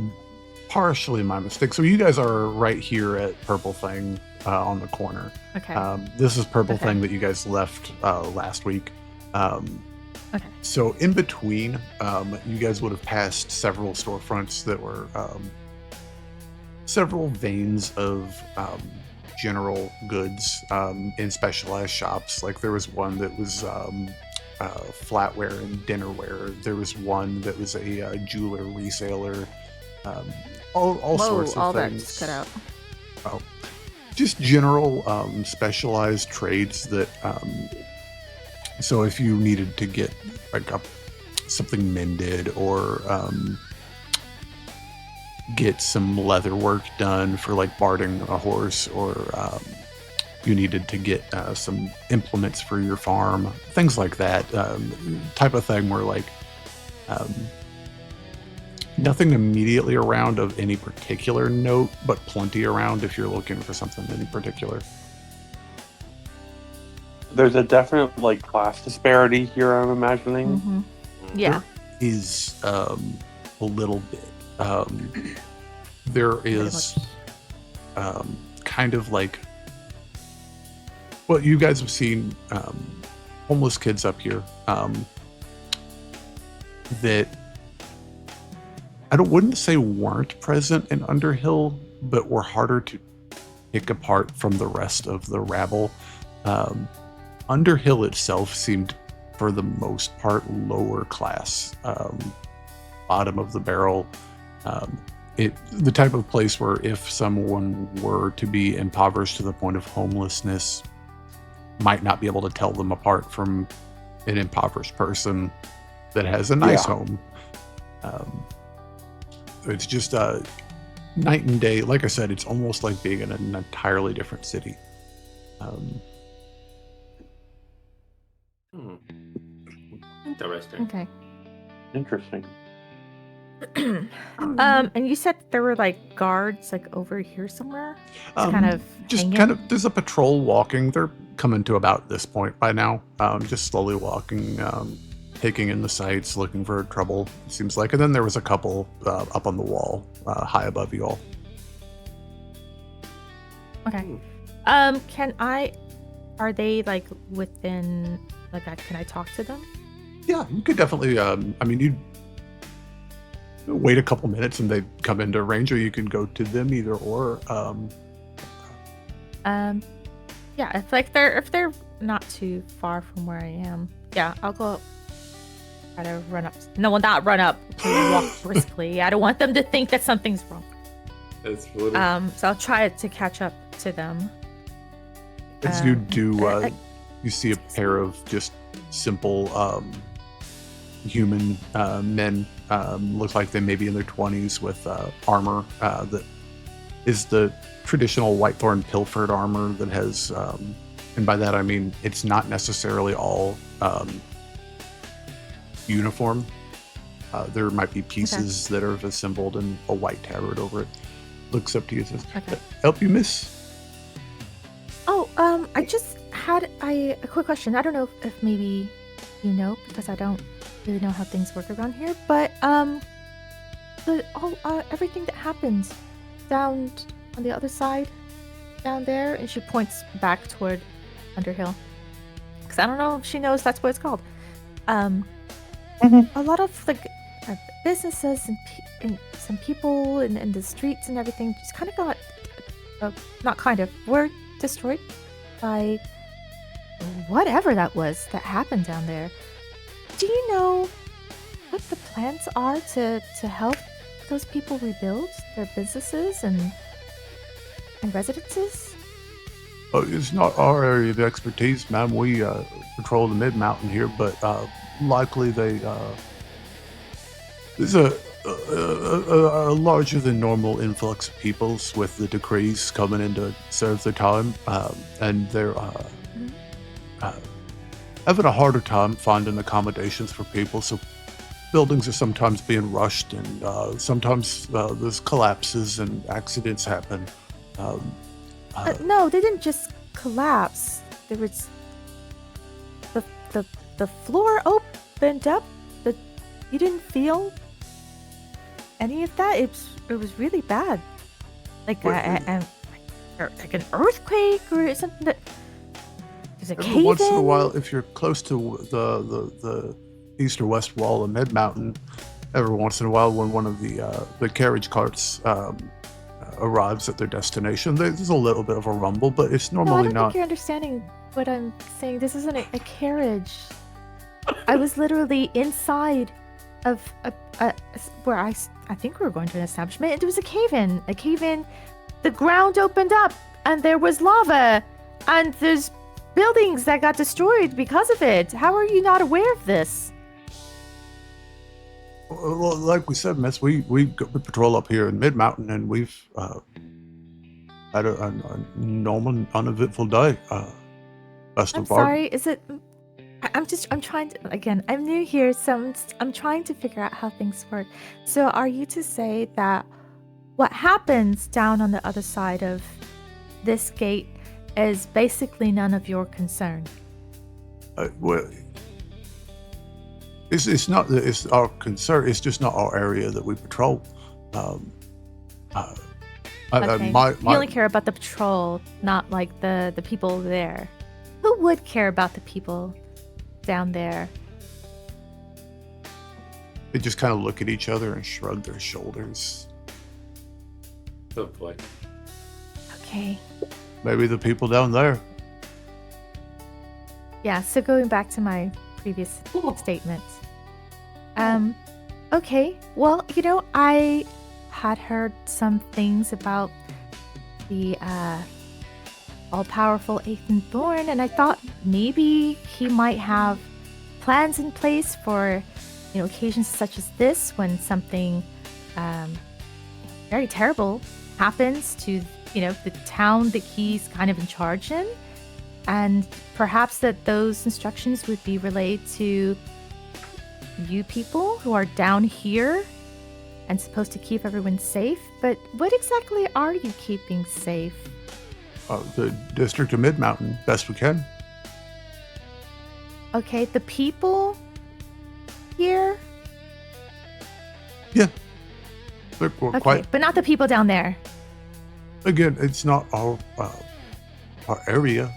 partially my mistake. So you guys are right here at Purple Thing on the corner.
Okay.
This is Purple
Okay.
Thing that you guys left last week.
Okay.
So in between, you guys would have passed several storefronts that were several veins of general goods in specialized shops. Like there was one that was flatware and dinnerware. There was one that was a jeweler reseller. All sorts of
all
things.
that's cut out.
Oh, just general specialized trades that. So if you needed to get like something mended or get some leather work done for like barding a horse, or you needed to get some implements for your farm, things like that, type of thing where like nothing immediately around of any particular note, but plenty around if you're looking for something in particular.
There's a definite like class disparity here, I'm imagining.
Yeah.
Is a little bit. There is kind of like, well, you guys have seen homeless kids up here that I wouldn't say weren't present in Underhill, but were harder to pick apart from the rest of the rabble. Underhill itself seemed, for the most part, lower class, bottom of the barrel. The type of place where if someone were to be impoverished to the point of homelessness, might not be able to tell them apart from an impoverished person that has a nice home. It's just night and day. Like I said, it's almost like being in an entirely different city.
Interesting.
Okay.
Interesting.
And you said there were like guards like over here somewhere? It's kind of
just
hanging?
kind of there's a patrol walking. They're coming to about this point by now. Just slowly walking, taking in the sights, looking for trouble, it seems like. And then there was a couple up on the wall, high above you all.
Okay. Are they like within, like, can I talk to them?
Yeah, you could definitely. You'd wait a couple minutes and they come into range, or you can go to them, either or.
Yeah, if they're not too far from where I am, yeah, I'll go try to run up. No, well, not run up. Walk briskly. I don't want them to think that something's wrong.
That's funny.
So I'll try to catch up to them.
As you do, you see a pair of just simple human men. Look like they may be in their 20s with armor that is the traditional Whitethorn pilfered armor that has, and by that I mean it's not necessarily all uniform. There might be pieces that are assembled and a white tabard over it. Looks up to you and says,
Okay.
"Help you, miss?"
Oh, I just had a quick question. I don't know if maybe you know, because I don't really know how things work around here, but everything that happens down on the other side, down there, and she points back toward Underhill, because I don't know if she knows that's what it's called. A lot of like businesses and some people in the streets and everything just kind of got were destroyed by whatever that was that happened down there. Do you know what the plans are to help those people rebuild their businesses and residences?
It's not our area of expertise, ma'am. We patrol the mid-mountain here, but likely there's a larger than normal influx of peoples with the decrees coming in to serve their time, and they're having a harder time finding accommodations for people. So buildings are sometimes being rushed, and sometimes there's collapses and accidents happen.
No, they didn't just collapse. There was the floor opened up. You didn't feel any of that. It was really bad, like an earthquake or something. That there's a cave.
Once in a while, if you're close to the east or west wall of Mid Mountain, every once in a while, when one of the carriage carts arrives at their destination, there's a little bit of a rumble, but it's normally
I don't
not.
think you're understanding what I'm saying. This isn't a carriage. I was literally inside of where I think we were going to an establishment, and there was a cave-in. The ground opened up, and there was lava, and there's buildings that got destroyed because of it. How are you not aware of this?
Well, like we said, miss, we patrol up here in Mid Mountain, and we've had a normal, uneventful day.
I'm sorry. Is it? I'm trying to. Again, I'm new here, so I'm trying to figure out how things work. So, are you to say that what happens down on the other side of this gate is basically none of your concern?
Well, it's not that it's our concern. It's just not our area that we patrol.
Okay.
You
You only care about the patrol, not like the people there. Who would care about the people down there?
They just kind of look at each other and shrug their shoulders.
Oh boy.
Okay.
Maybe the people down there.
Yeah, so going back to my previous statement. Okay, well, I had heard some things about the all-powerful Ethan Thorne, and I thought maybe he might have plans in place for, occasions such as this, when something very terrible happens to, the town that he's kind of in charge in. And perhaps that those instructions would be relayed to you people who are down here and supposed to keep everyone safe, but what exactly are you keeping safe?
The district of Mid-Mountain, best we can.
Okay, the people here?
Yeah. We're
Okay,
quite...
but not the people down there.
Again, it's not our area.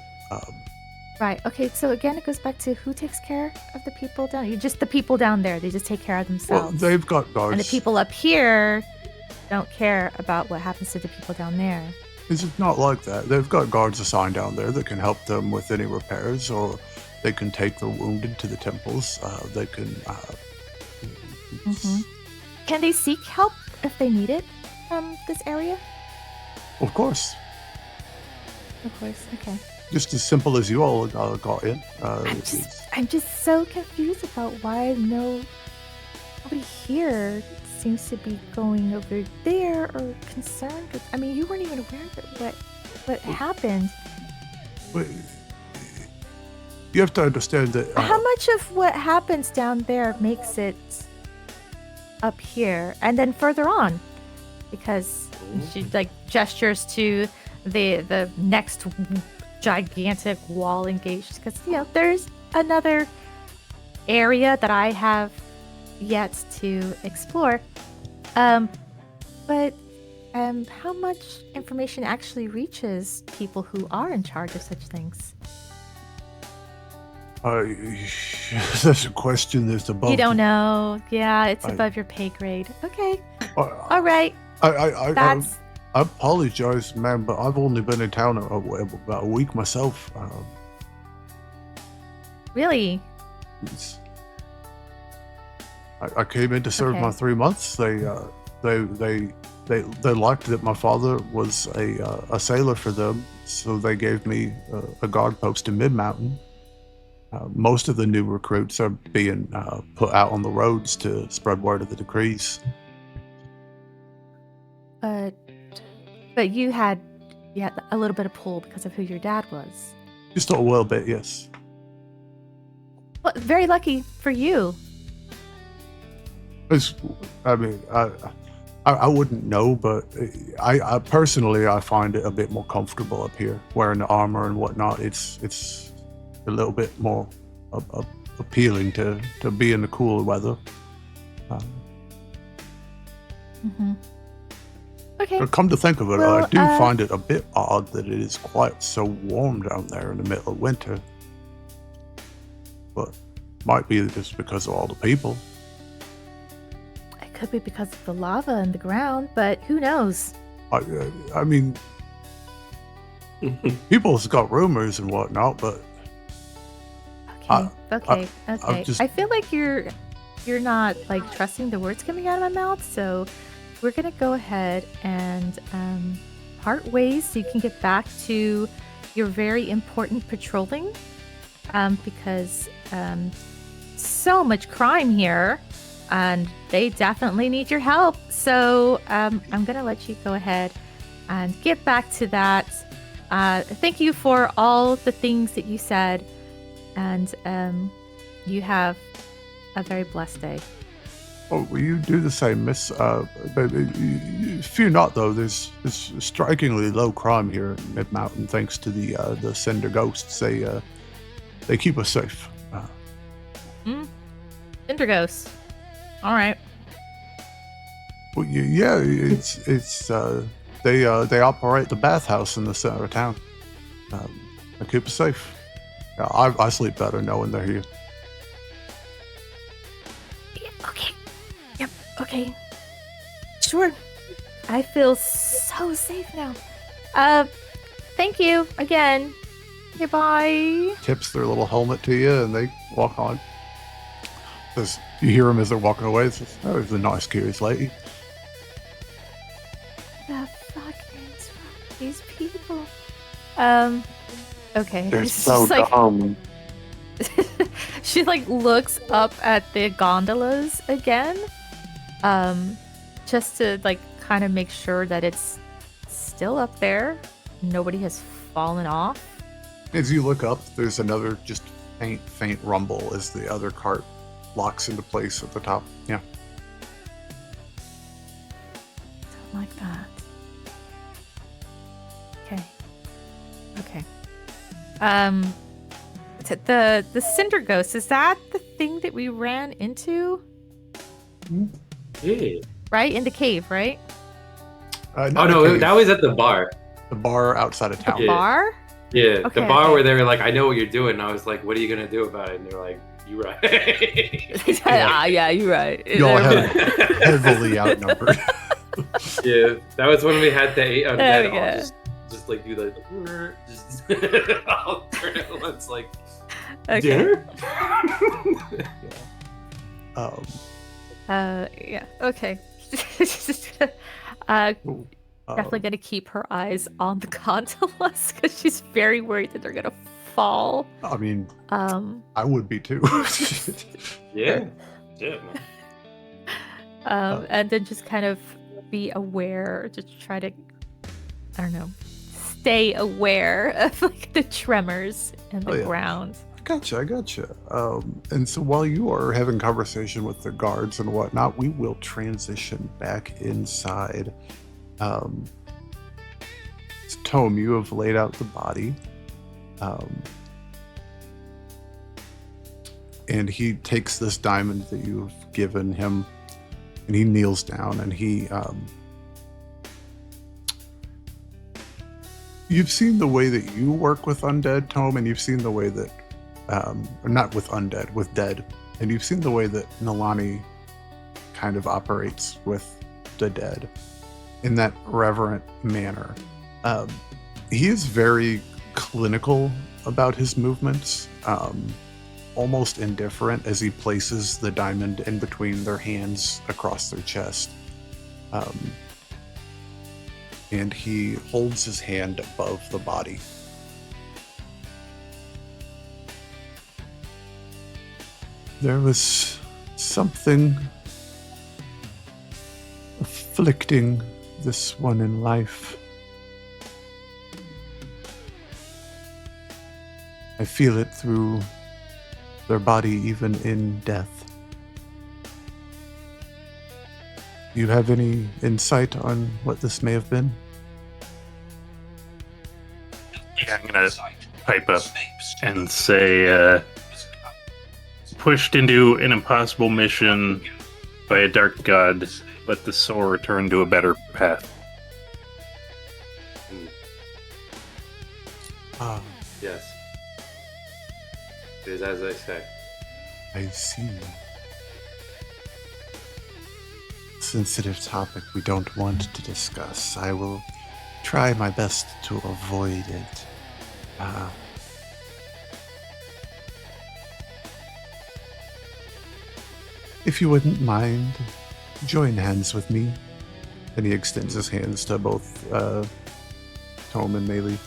Right, okay, so again, it goes back to who takes care of the people down? You're just the people down there. They just take care of
Well,
themselves.
they've got guards.
And the people up here don't care about what happens to the people down there.
It's not like that. They've got guards assigned down there that can help them with any repairs, or they can take the wounded to the temples. They can...
Can they seek help if they need it from this area?
Of course.
Of course, okay.
Just as simple as you all got in.
I'm just so confused about why nobody here seems to be going over there or concerned with. I mean, you weren't even aware of what happened.
But you have to understand that.
How much of what happens down there makes it up here and then further on? Because she like gestures to the next gigantic wall engaged, because there's another area that I have yet to explore, but how much information actually reaches people who are in charge of such things?
That's a question that's above.
You don't know. Yeah, it's above your pay grade. Okay. All right.
I apologize, man, but I've only been in town about a week myself.
Really?
I came in to serve my 3 months. They liked that my father was a sailor for them, so they gave me a guard post in Mid-Mountain. Most of the new recruits are being put out on the roads to spread word of the decrees.
But you had a little bit of pull because of who your dad was.
Just a little bit, yes.
Well, very lucky for you.
I wouldn't know, but I personally find it a bit more comfortable up here, wearing the armor and whatnot. It's a little bit more appealing to be in the cooler weather.
Okay.
But come to think of it,
Well,
I do find it a bit odd that it is quite so warm down there in the middle of winter. But might be just because of all the people.
It could be because of the lava in the ground, but who knows?
I mean, people's got rumors and whatnot, but
Okay.
just-
I feel like you're not like trusting the words coming out of my mouth, so we're gonna go ahead and part ways so you can get back to your very important patrolling, because so much crime here, and they definitely need your help. So I'm gonna let you go ahead and get back to that. Thank you for all the things that you said, and you have a very blessed day.
Oh, will you do the same, miss? Fear not, though. There's strikingly low crime here in Mid-Mountain, thanks to the Cinder Ghosts. They keep us safe.
Cinder Ghosts. All right.
Well, yeah, they operate the bathhouse in the center of town. They keep us safe. Yeah, I sleep better knowing they're here.
Okay. Yep. Okay. Sure. I feel so safe now. Thank you again. Goodbye.
Tips their little helmet to you, and they walk on. You hear them as they're walking away. It's just, oh, it's a nice, curious lady.
The fuck is wrong with these people? Okay.
They're
It's
so
just like-
dumb.
She like looks up at the gondolas again, just to like kind of make sure that it's still up there. Nobody has fallen off.
As you look up, there's another just faint rumble as the other cart locks into place at the top. Yeah.
Something like that. Okay. The Cinder Ghost, is that the thing that we ran into?
Yeah.
Right? In the cave, right?
Oh no, that was at the bar.
The bar outside of town.
The bar?
Yeah,
Okay,
the bar
okay.
where they were like, "I know what you're doing." And I was like, "What are you gonna do about it?" And they're like, "You right."
Yeah, you're right.
Y'all have heavily outnumbered.
Yeah, that was when we had the 8 undead.
There we
I'll
go.
just like do the just I'll turn it once like
Okay.
dinner.
Yeah. Okay. Definitely gonna keep her eyes on the gondolas because she's very worried that they're gonna fall.
I mean, I would be too.
Yeah.
And then just kind of be aware, just try to, I don't know, stay aware of like the tremors in the ground.
I gotcha. And so while you are having conversation with the guards and whatnot, we will transition back inside. Tome, you have laid out the body. And he takes this diamond that you've given him, and he kneels down, and he you've seen the way that you work with undead, Tome, and you've seen the way that or not with undead, with dead, and you've seen the way that Nalani kind of operates with the dead in that reverent manner. He is very clinical about his movements, almost indifferent as he places the diamond in between their hands across their chest. And he holds his hand above the body. There was something afflicting this one in life. I feel it through their body even in death. Do you have any insight on what this may have been?
Yeah, I'm gonna pipe up and say, pushed into an impossible mission by a dark god, let the soul return to a better path.
Yes. It is as I say.
I see. Sensitive topic we don't want to discuss. I will try my best to avoid it. If you wouldn't mind, join hands with me. And he extends his hands to both Tome and Melee.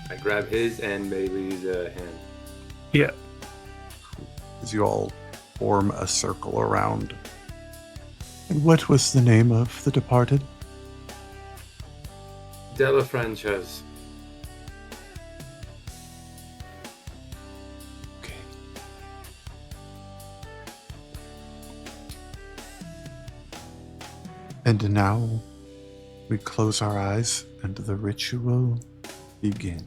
I grab his and Bailey's hand.
Yeah.
As you all form a circle around. And what was the name of the departed?
Della Frances.
Okay. And now we close our eyes and the ritual begins.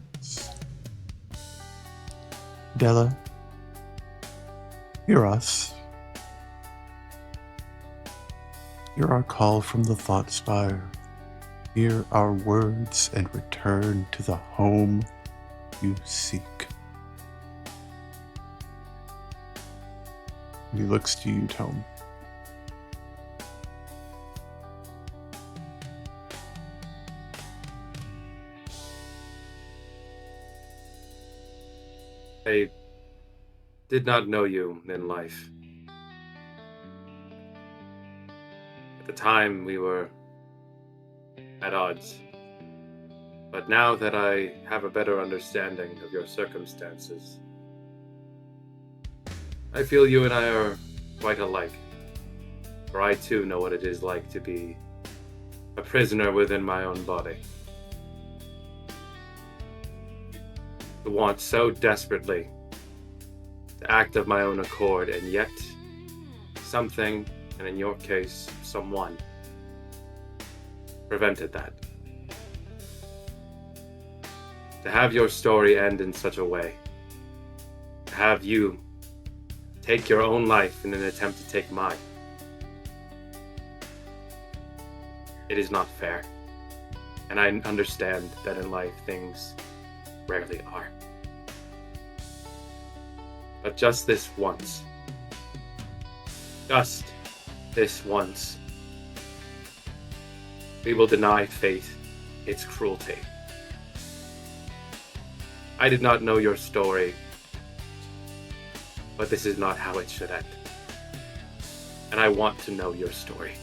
Della, hear us. Hear our call from the Thought Spire. Hear our words and return to the home you seek. And he looks to you, Tome.
I did not know you in life. At the time, we were at odds. But now that I have a better understanding of your circumstances, I feel you and I are quite alike. For I too know what it is like to be a prisoner within my own body. To want so desperately to act of my own accord, and yet something, and in your case, someone, prevented that. To have your story end in such a way, to have you take your own life in an attempt to take mine, it is not fair. And I understand that in life things rarely are. But just this once, we will deny fate its cruelty. I did not know your story, but this is not how it should end. And I want to know your story.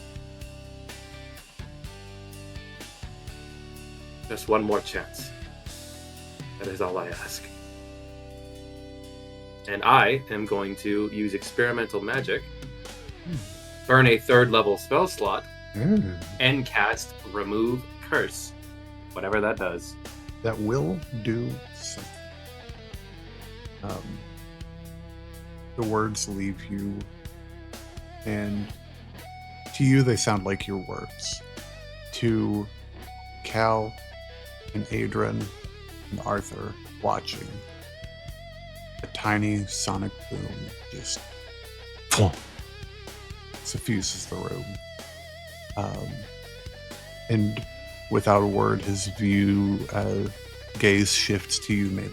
Just one more chance. That is all I ask. And I am going to use experimental magic, burn a 3rd level spell slot, and cast Remove Curse. Whatever that does.
That will do something. The words leave you, and to you they sound like your words. To Cal and Adran and Arthur watching, a tiny sonic boom just suffuses the room. And without a word, his gaze shifts to you, Melee.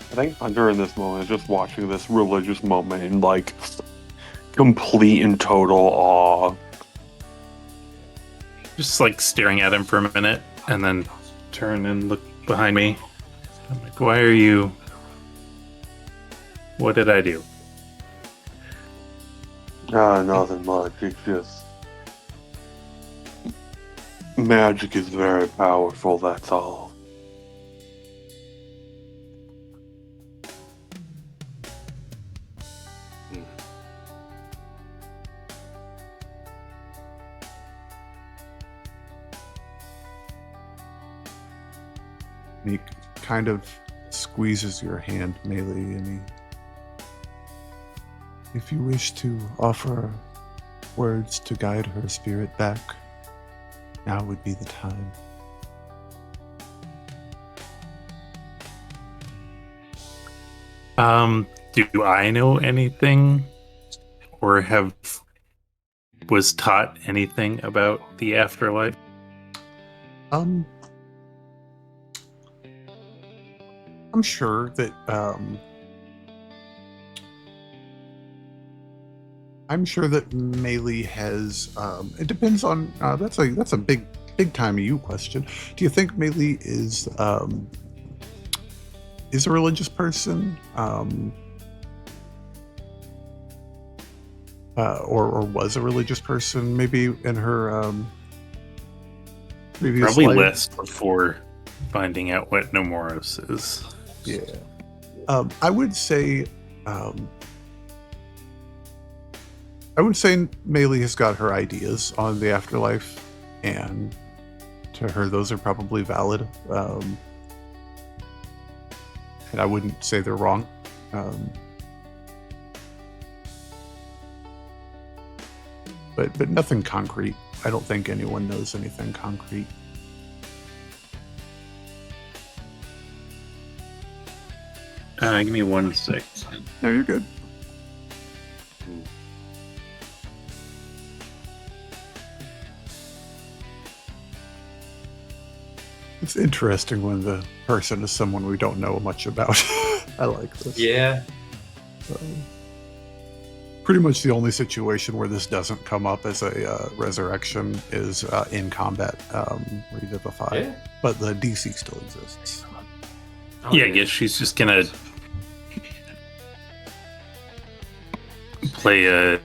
I think during this moment, just watching this religious moment in like complete and total awe.
Just like staring at him for a minute and then turn and look behind me. I'm like, why are you... What did I do?
Nothing much. It's just... Magic is very powerful, that's all.
He kind of squeezes your hand, Melee, and if you wish to offer words to guide her spirit back, now would be the time.
Do I know anything or was taught anything about the afterlife?
I'm sure that Melee has. It depends on. That's a big time you question. Do you think Melee is a religious person, or was a religious person? Maybe in her previous
Probably
life?
less before finding out what Nomoros is.
Yeah. I would say Melee has got her ideas on the afterlife, and to her those are probably valid. And I wouldn't say they're wrong. But nothing concrete. I don't think anyone knows anything concrete.
Give me 1 sec.
No, you're good. It's interesting when the person is someone we don't know much about. I like this.
Yeah.
Pretty much the only situation where this doesn't come up as a resurrection is in combat, revivify.
Yeah.
But the DC still exists.
Yeah, I guess she's just gonna play a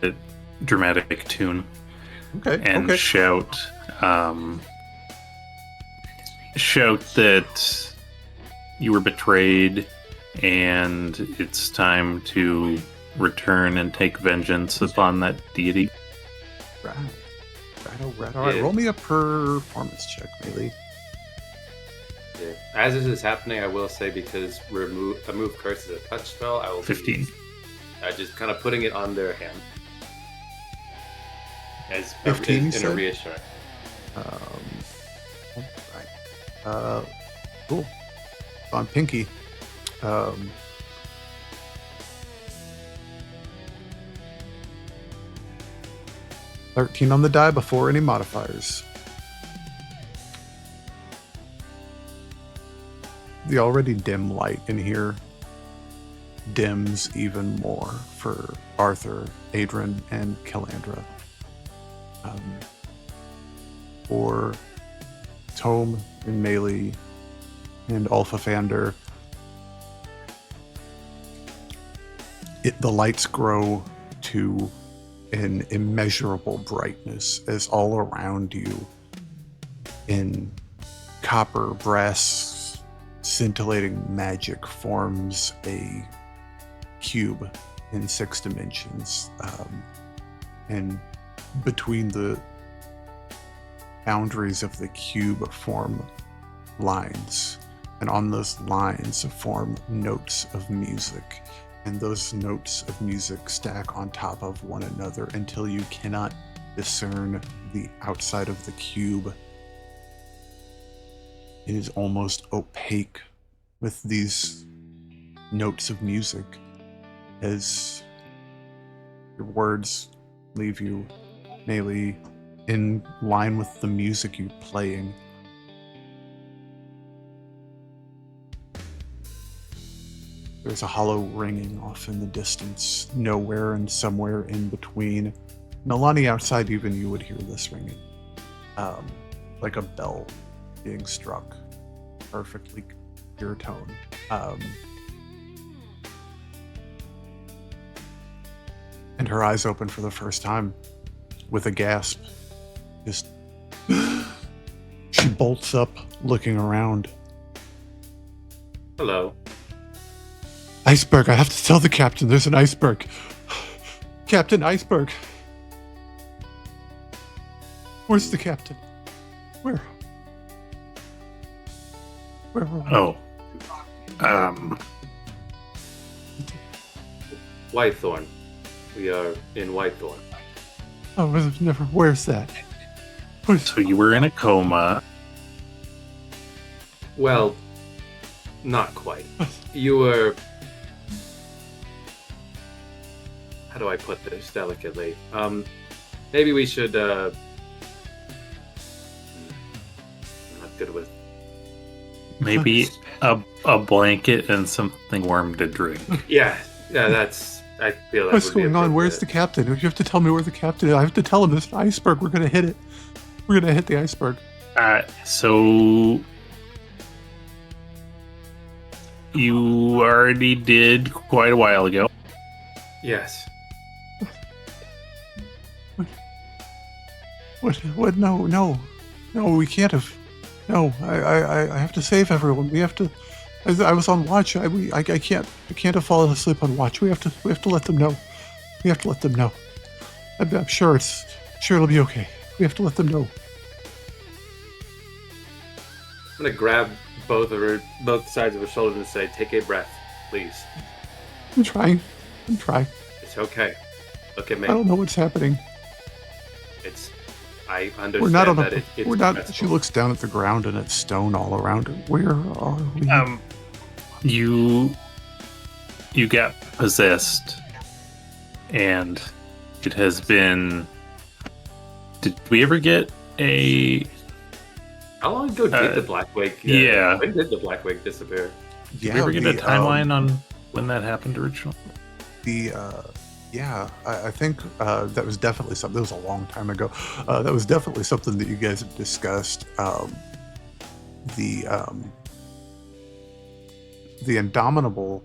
dramatic tune
Okay.
and shout that you were betrayed and it's time to return and take vengeance upon that deity.
Right. All right.
Yeah.
Roll me a performance check, Melee.
Yeah. As this is happening, I will say, because a move curse is a touch spell, I will
15.
be just kind of putting it on their hand as
15, you
in a
said?
reassurance.
Right. Cool. On Pinky. 13 on the die before any modifiers. The already dim light in here dims even more for Arthur, Adran, and Calandra. For Tome and Melee and Alphafander, the lights grow to an immeasurable brightness as all around you, in copper, brass, scintillating magic, forms a cube in 6 dimensions. And between the boundaries of the cube form lines, and on those lines form notes of music. And those notes of music stack on top of one another until you cannot discern the outside of the cube. It is almost opaque with these notes of music as your words leave you nearly in line with the music you're playing. There's a hollow ringing off in the distance, nowhere and somewhere in between. Nalani, outside even you would hear this ringing. Like a bell being struck. Perfectly clear tone. And her eyes open for the first time with a gasp. Just she bolts up, looking around.
Hello.
Iceberg, I have to tell the captain there's an iceberg. Captain Iceberg. Where's the captain? Where are we?
Oh.
Whitethorn. We are in Whitethorn.
Oh, never. Where's that?
So you were in a coma.
Well, not quite. You were... How do I put this delicately? Maybe we should, I'm not good with...
Maybe a blanket and something warm to drink.
Yeah, that's... I feel like
What's going on? Where's the captain? You have to tell me where the captain is. I have to tell him there's an iceberg. We're going to hit it. We're going to hit the iceberg.
So you already did quite a while ago.
Yes.
What? No, we can't have. No, I have to save everyone. We have to. I was on watch. I can't have fallen asleep on watch. We have to let them know. We have to let them know. I'm sure it'll be okay. We have to let them know.
I'm gonna grab both sides of her shoulders and say, "Take a breath, please."
I'm trying.
It's okay. Look at me.
I don't know what's happening.
I understand
We're not on
that
a.
it's
We're not.
stressful.
She looks down at the ground and it's stone all around her. Where are we?
You got possessed, and it has been. Did we ever get a?
How long ago did the Blackwake?
Yeah.
When did the Blackwake disappear?
Did we ever get a timeline on when that happened originally?
I think that was definitely something. That was a long time ago. That was definitely something that you guys have discussed. The Indomitable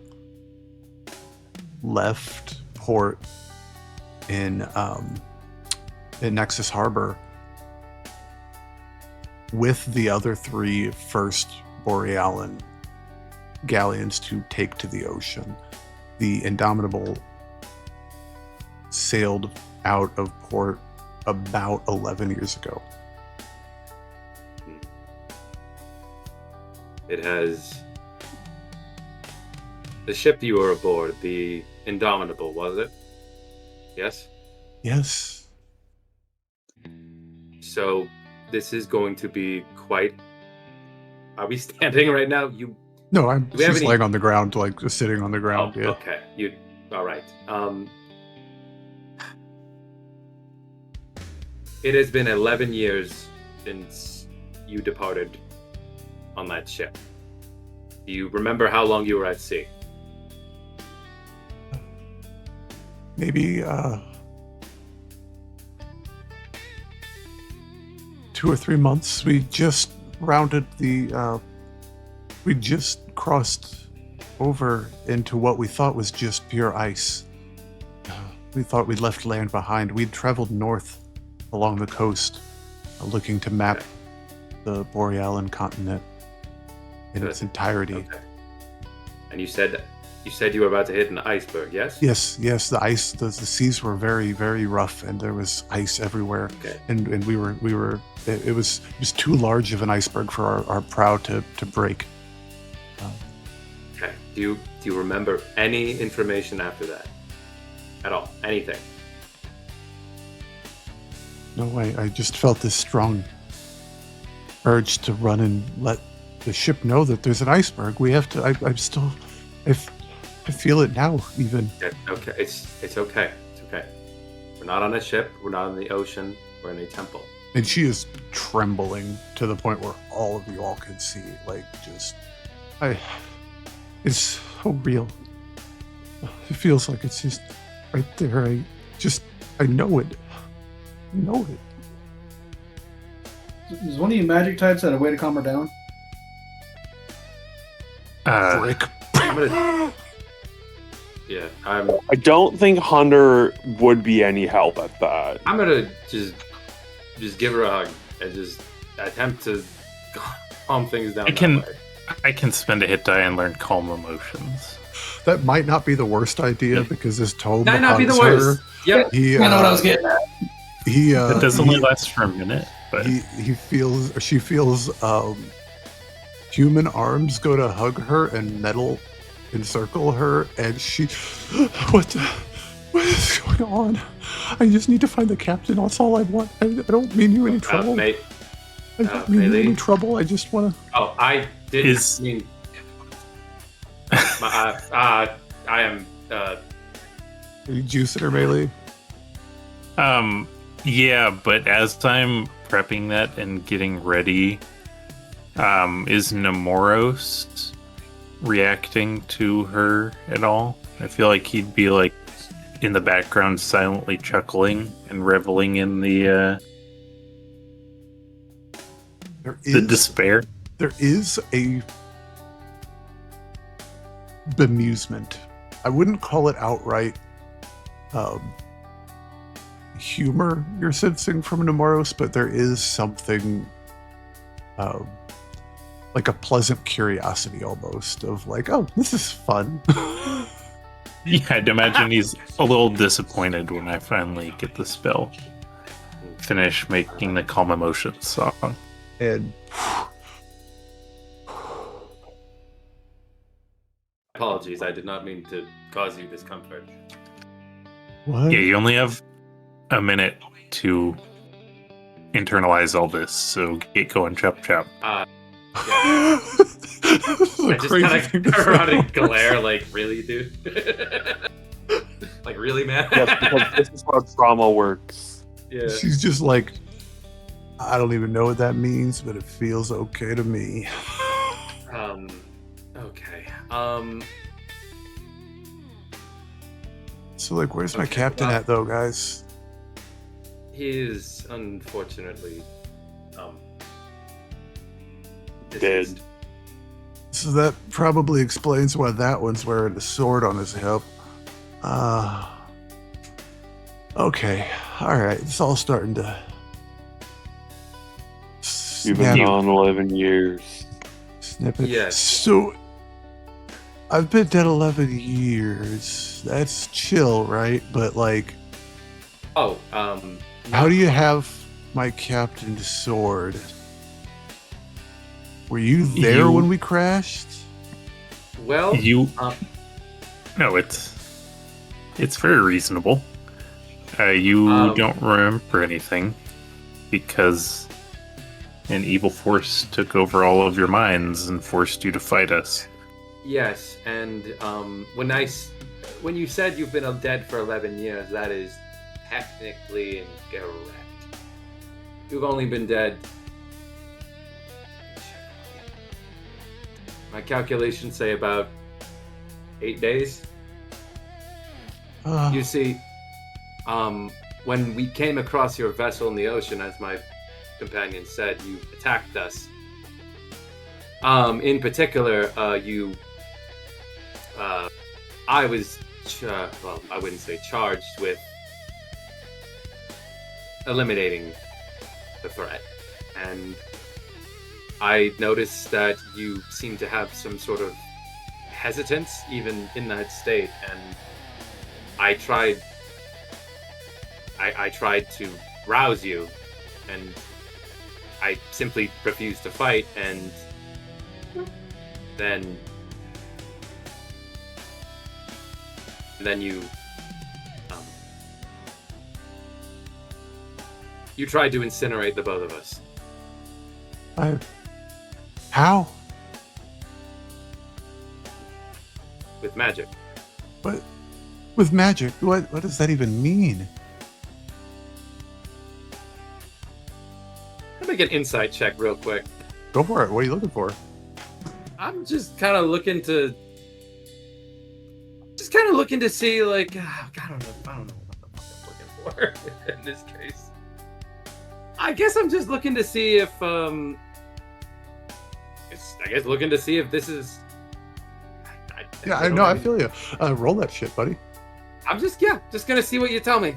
left port in Nexus Harbor with the other 3 first sailed out of port about 11 years ago.
It has... The ship you were aboard, the Indomitable, was it? Yes?
Yes.
So, this is going to be quite... Are we standing right now?
No,
we have
she's
any-
laying on the ground, like just sitting on the ground.
Oh,
Yeah.
okay. All right. It has been 11 years since you departed on that ship. Do you remember how long you were at sea?
Maybe 2 or 3 months. We just rounded the. We just crossed over into what we thought was just pure ice. We thought we'd left land behind. We'd traveled north along the coast, looking to map the Borealan continent in its entirety.
Okay. And you said you were about to hit an iceberg, yes?
Yes. The ice, the seas were very, very rough, and there was ice everywhere.
Okay.
And we were. It was too large of an iceberg for our prow to break.
Okay. Do you remember any information after that? At all? Anything?
No way. I just felt this strong urge to run and let the ship know that there's an iceberg. We have to. I feel it now, even.
Okay. It's okay. It's okay. We're not on a ship. We're not in the ocean. We're in a temple.
And she is trembling to the point where all of you all can see. Like, just, it's so real. It feels like it's just right there. I know it. I know it.
Does one of you magic types have a way to calm her down?
Frick.
I'm gonna. Yeah,
I don't think Hunter would be any help at that.
I'm gonna just give her a hug and just attempt to calm things down.
I can spend a hit die and learn calm emotions.
That might not be the worst idea because this Tome
Might not be the
hugs
worst.
her.
Yep.
He,
I know what I was getting at.
It does only last for a minute, but
she feels human arms go to hug her and encircle her, and she, what is going on? I just need to find the captain. That's all I want. I don't mean you any trouble.
Mate.
I don't mean you
Bailey.
any trouble. I just want to.
Oh, I didn't mean. I am.
Are you juicing her, Bailey?
Yeah, but as I'm prepping that and getting ready, is Nemoros reacting to her at all? I feel like he'd be like in the background silently chuckling and reveling in the despair.
There is a bemusement. I wouldn't call it outright humor you're sensing from Nemoros, but there is something like a pleasant curiosity almost of like, oh, this is fun.
Yeah, I'd imagine he's a little disappointed when I finally get the spell. Finish making the calm emotions song.
And
Apologies, I did not mean to cause you discomfort.
what?
Yeah, you only have a minute to internalize all this, so get going, chop chop.
Yeah.
This is a
I just
crazy
kind
thing
of
to
turn around
say.
and glare, like, really, dude? Like, really, man?
Yes, because this is how trauma works.
Yeah.
She's just like, I don't even know what that means, but it feels okay to me.
Okay.
So, like, where's my
Okay,
captain
well-
at, though, guys?
He is unfortunately,
Dead.
deceased.
So that probably explains why that one's wearing a sword on his hip. Okay. Alright, it's all starting to
You've been
snap,
gone 11 years.
snip it.
Yes.
So, I've been dead 11 years. That's chill, right? But, like,
Oh,
How do you have my captain's sword? Were you there when we crashed?
well,
No, it's very reasonable. You don't remember anything because an evil force took over all of your minds and forced you to fight us.
yes, and when you said you've been dead for 11 years, that is technically incorrect. You've only been dead. My calculations say about 8 days. You see, when we came across your vessel in the ocean, as my companion said, you attacked us. In particular, I was, I wouldn't say charged with eliminating the threat, and I noticed that you seem to have some sort of hesitance even in that state, and I tried to rouse you, and I simply refused to fight, and then you tried to incinerate the both of us.
How?
With magic.
What? With magic? What does that even mean?
Let me make an insight check real quick.
Go for it. What are you looking for?
I'm just kind of looking to see, like, I don't know what the fuck I'm looking for in this case. I guess I'm just looking to see if looking to see if this is.
I know. I feel you. Roll that shit, buddy.
I'm just gonna see what you tell me.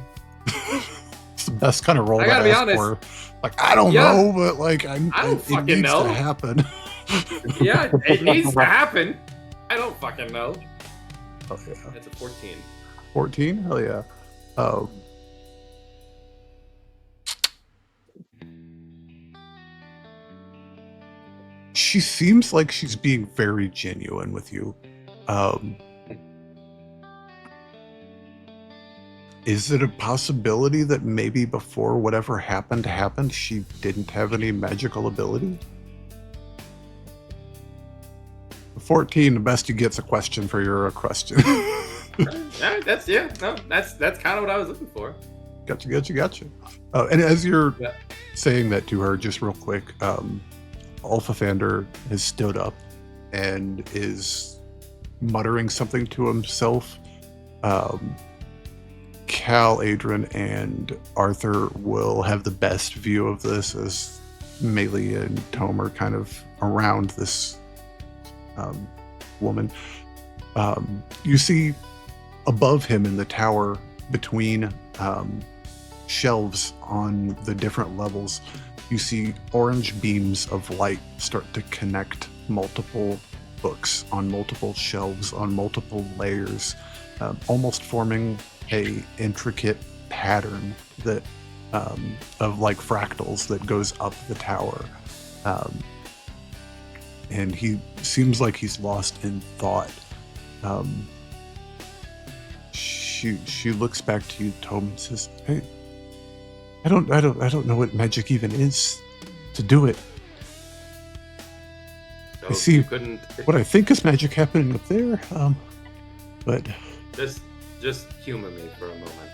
It's the best kind of roll.
I gotta be honest.
For. Like, I don't know, but like
I don't fucking
it needs
know.
to happen.
Yeah, it needs to happen. I don't fucking know.
Oh yeah.
That's a 14.
14? Hell yeah. She seems like she's being very genuine with you. Is it a possibility that maybe before whatever happened, she didn't have any magical ability? 14, the best you get's a question for your question.
That's kind of what I was looking for.
Gotcha. And as you're saying that to her, just real quick, Alpha Fander has stood up and is muttering something to himself. Cal, Adran, and Arthur will have the best view of this as Melee and Tome are kind of around this woman. You see above him in the tower, between shelves on the different levels, you see orange beams of light start to connect multiple books on multiple shelves on multiple layers, almost forming a intricate pattern that of like fractals that goes up the tower. And he seems like he's lost in thought. She looks back to you, Tome, and says, "Hey, I don't know what magic even is to do it.
So
I see
what
I think is magic happening up there, but
just humor me for a moment,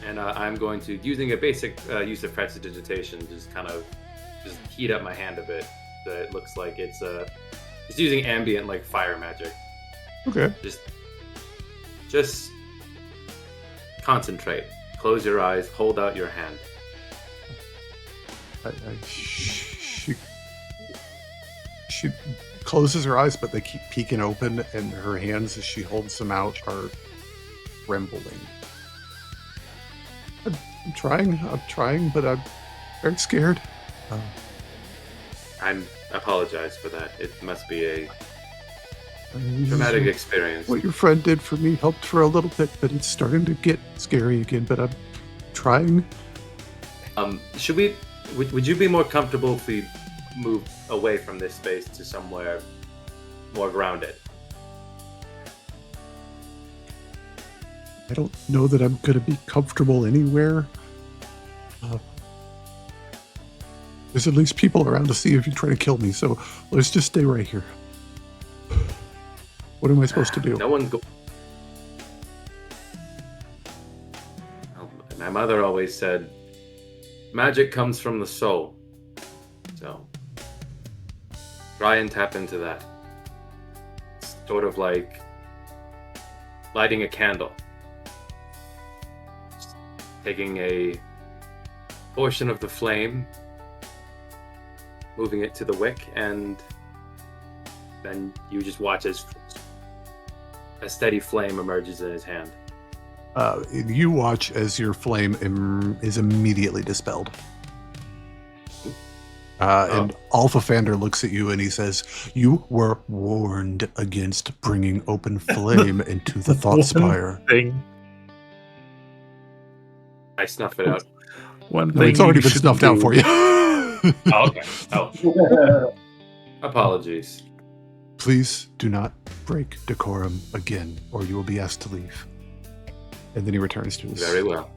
and I'm going to, using a basic use of prestidigitation, just heat up my hand a bit. So it looks like it's using ambient, like, fire magic.
Okay.
Just concentrate. Close your eyes. Hold out your hand.
She closes her eyes, but they keep peeking open, and her hands, as she holds them out, are trembling. I'm trying, but I'm very scared.
I apologize for that. It must be Traumatic experience.
What your friend did for me helped for a little bit, but it's starting to get scary again. But I'm trying.
Should we? Would you be more comfortable if we move away from this space to somewhere more grounded?
I don't know that I'm going to be comfortable anywhere. There's at least people around to see if you try to kill me, so let's just stay right here. What am I supposed to do?
No one's My mother always said, magic comes from the soul. So, try and tap into that. It's sort of like lighting a candle. Just taking a portion of the flame, moving it to the wick, and then you just watch as a steady flame emerges in his hand.
You watch as your flame is immediately dispelled. And Alpha Fander looks at you and he says, "You were warned against bringing open flame into the Thought Spire."
I snuff it out.
No, it's already been snuffed out for you.
Okay. Oh. Apologies.
Please do not break decorum again, or you will be asked to leave. And then he returns to his...
Very well.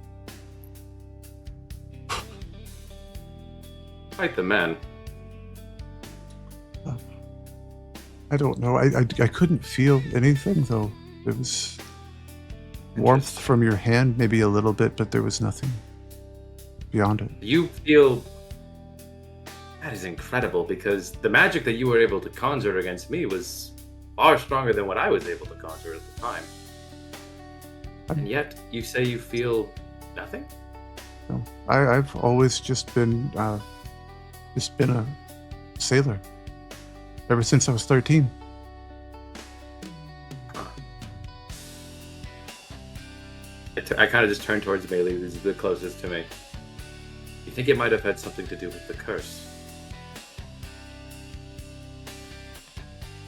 Quite the man.
I don't know. I couldn't feel anything, though. There was warmth from your hand, maybe a little bit, but there was nothing beyond it.
You feel... That is incredible, because the magic that you were able to conjure against me was far stronger than what I was able to conjure at the time. And yet, you say you feel nothing?
No, I've always just been a sailor. Ever since I was 13.
Huh. I kind of just turned towards Bailey, who's the closest to me. You think it might have had something to do with the curse?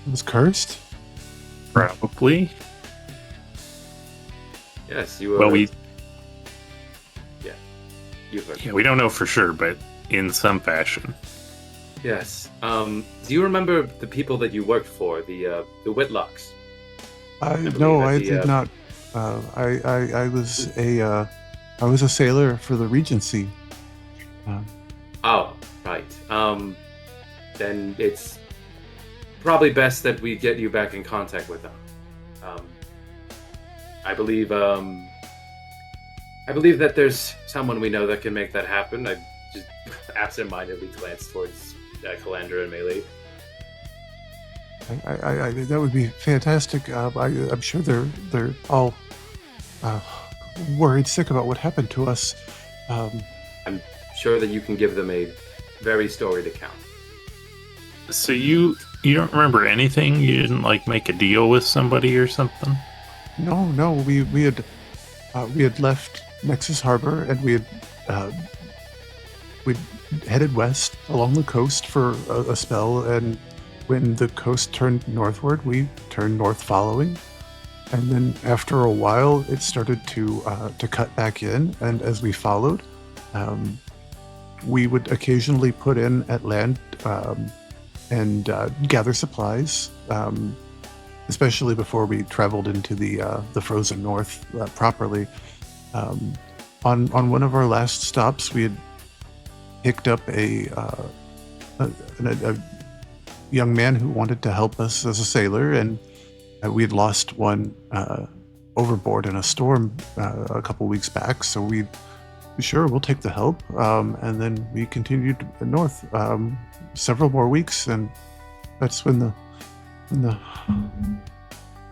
It was cursed?
Probably.
Yes, you were...
Well,
Yeah, you heard.
we don't know for sure, but in some fashion.
Yes. Do you remember the people that you worked for, the Whitlocks?
No, I did not. I was a sailor for the Regency.
Oh, right. Then it's probably best that we get you back in contact with them. I believe that there's someone we know that can make that happen. I just absentmindedly glanced towards Calandra and Melee.
I that would be fantastic. I'm sure they're all worried sick about what happened to us.
I'm sure that you can give them a very storied account.
So you don't remember anything? You didn't make a deal with somebody or something?
No. We had left Nexus Harbor and we headed west along the coast for a spell, and when the coast turned northward, we turned north following. And then after a while, it started to cut back in, and as we followed, we would occasionally put in at land and gather supplies, especially before we traveled into the frozen north properly. On one of our last stops, we had picked up a young man who wanted to help us as a sailor, and we had lost one overboard in a storm a couple weeks back, so we'll take the help. And then we continued north several more weeks, and that's when the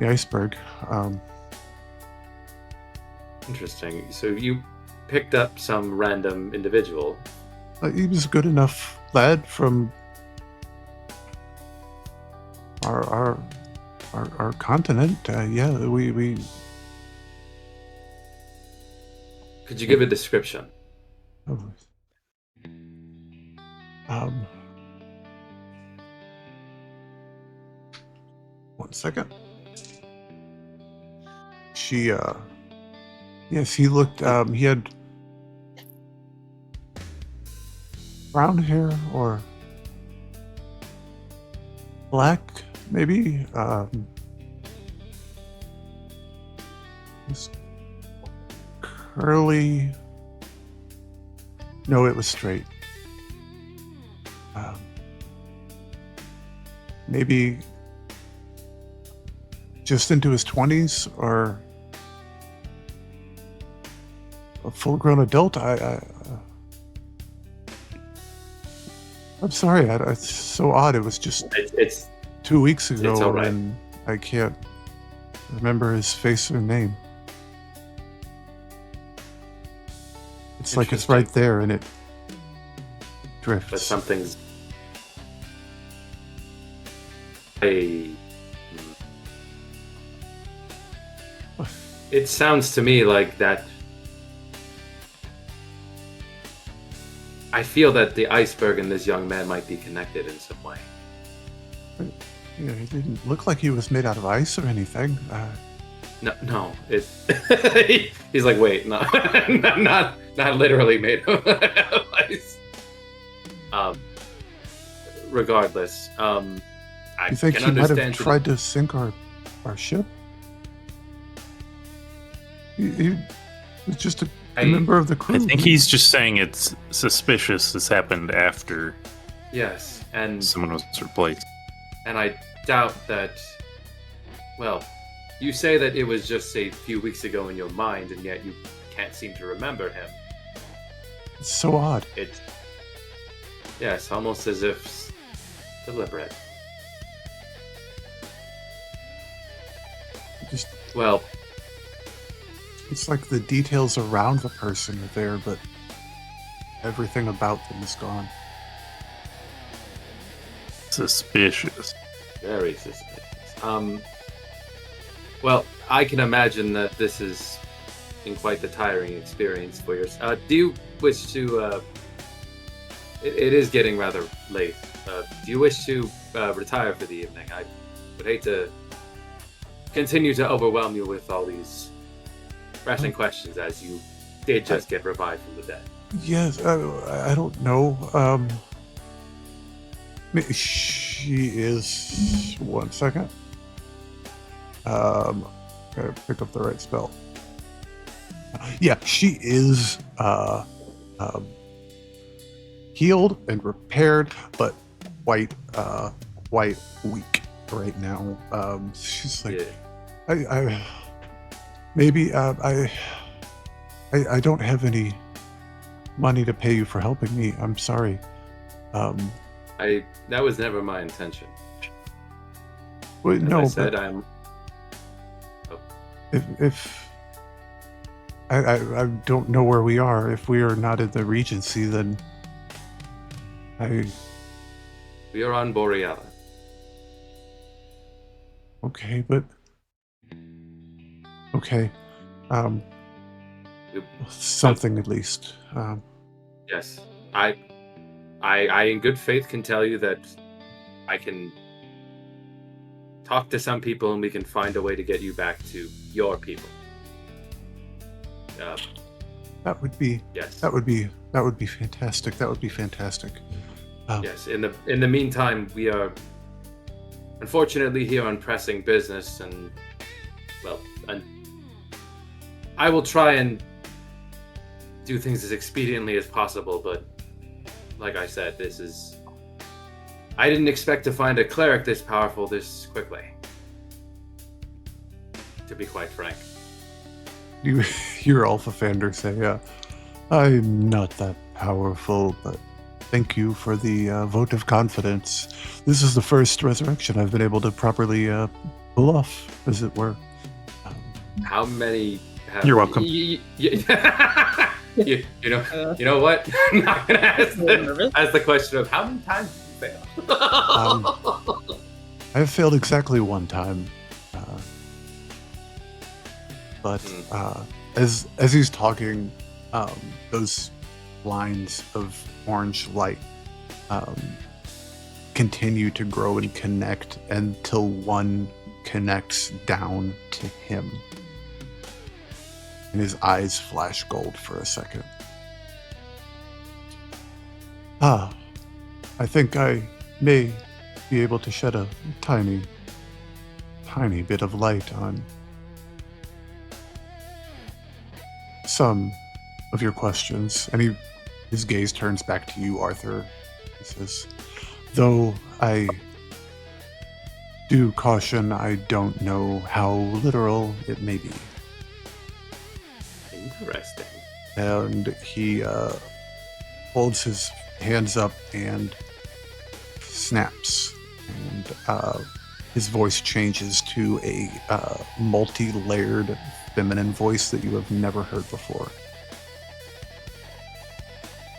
iceberg.
Interesting. So you picked up some random individual.
He was a good enough lad from our continent. We.
Could you give a description?
1 second. She, yes, he looked, he had brown hair or black, maybe. Was curly. No, it was straight. Maybe just into his 20s or a full-grown adult. I'm sorry. It's so odd. It was just
It's
2 weeks ago,
all right.
and I can't remember his face or name. It's like it's right there, and it drifts.
but something's. It sounds to me like that. I feel that the iceberg and this young man might be connected in some way.
Yeah, he didn't look like he was made out of ice or anything.
No, he's like, wait, no, not literally made of ice. Regardless, I
You think
can
he might
understand.
have tried to sink our ship? He was just a member of the crew.
I think he's just saying it's suspicious this happened after
Yes, and
someone was replaced.
And I doubt that. Well, you say that it was just a few weeks ago in your mind, and yet you can't seem to remember him.
It's so odd.
It's yes, almost as if deliberate.
Just
Well,
it's like the details around the person are there, but everything about them is gone.
Suspicious.
very suspicious. Well, I can imagine that this is in quite the tiring experience for yours. Do you wish to? It is getting rather late. Do you wish to retire for the evening? I would hate to continue to overwhelm you with all these pressing questions, as you did just get revived from the dead.
Yes, I don't know. She is. 1 second. Gotta pick up the right spell. Yeah, she is healed and repaired, but quite weak right now. She's like,
Yeah.
I don't have any money to pay you for helping me. I'm sorry.
That was never my intention.
Well,
As
no,
I said,
but
I'm.
if I don't know where we are. If we are not in the Regency, then
We are on Boreala.
okay, but okay, something at least.
Yes, I in good faith can tell you that I can talk to some people and we can find a way to get you back to your people.
That would be
Yes.
that would be fantastic. That would be fantastic.
Yes. In the meantime, we are unfortunately here on pressing business, and I will try and do things as expediently as possible. But like I said, I didn't expect to find a cleric this powerful this quickly. To be quite frank.
You hear Alpha Fander say, I'm not that powerful, but thank you for the vote of confidence. This is the first resurrection I've been able to properly pull off, as it were.
How many have...
You're welcome.
You know what? I'm not going to ask the question of how many times did you fail?
I have failed exactly one time. But as he's talking, those lines of orange light continue to grow and connect until one connects down to him. And his eyes flash gold for a second. I think I may be able to shed a tiny bit of light on some of your questions. And his gaze turns back to you, Arthur. He says, though I do caution, I don't know how literal it may be.
Interesting.
And he holds his hands up and snaps. And his voice changes to a multi-layered feminine voice that you have never heard before.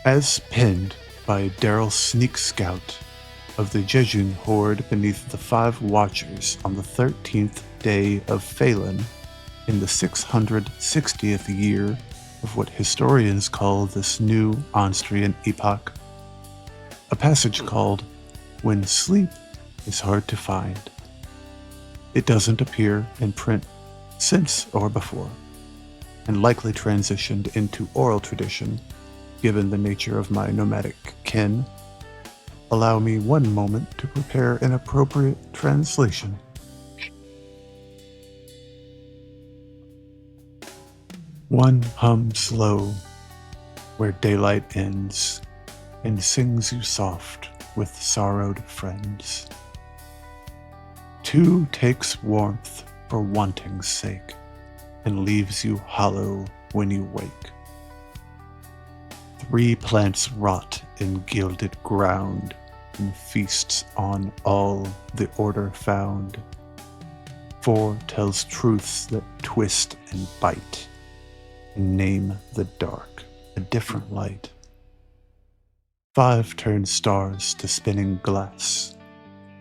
As pinned by Daryl Sneak Scout of the Jejun Horde beneath the 5 Watchers on the 13th day of Phelan in the 660th year of what historians call this new Onstrian epoch, a passage called When Sleep is Hard to Find. It doesn't appear in print since or before, and likely transitioned into oral tradition, given the nature of my nomadic kin. Allow me one moment to prepare an appropriate translation. One hums low where daylight ends and sings you soft with sorrowed friends. 2 takes warmth for wanting's sake and leaves you hollow when you wake. 3 plants rot in gilded ground and feasts on all the order found. 4 tells truths that twist and bite and name the dark a different light. 5 turns stars to spinning glass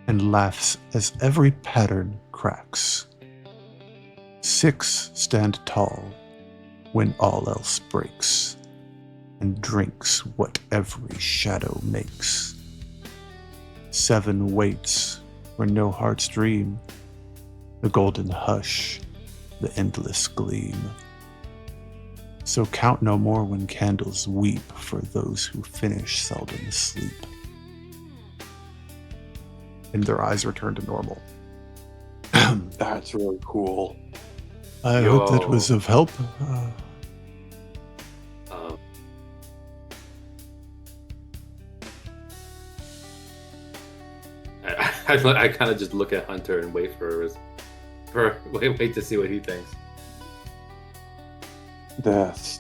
and laughs as every pattern cracks. 6 stand tall when all else breaks and drinks what every shadow makes. 7 waits where no hearts dream, the golden hush, the endless gleam. So count no more when candles weep for those who finish seldom sleep. And their eyes return to normal.
That's really cool.
I hope that was of help.
I kind of just look at Hunter and wait wait to see what he thinks.
That's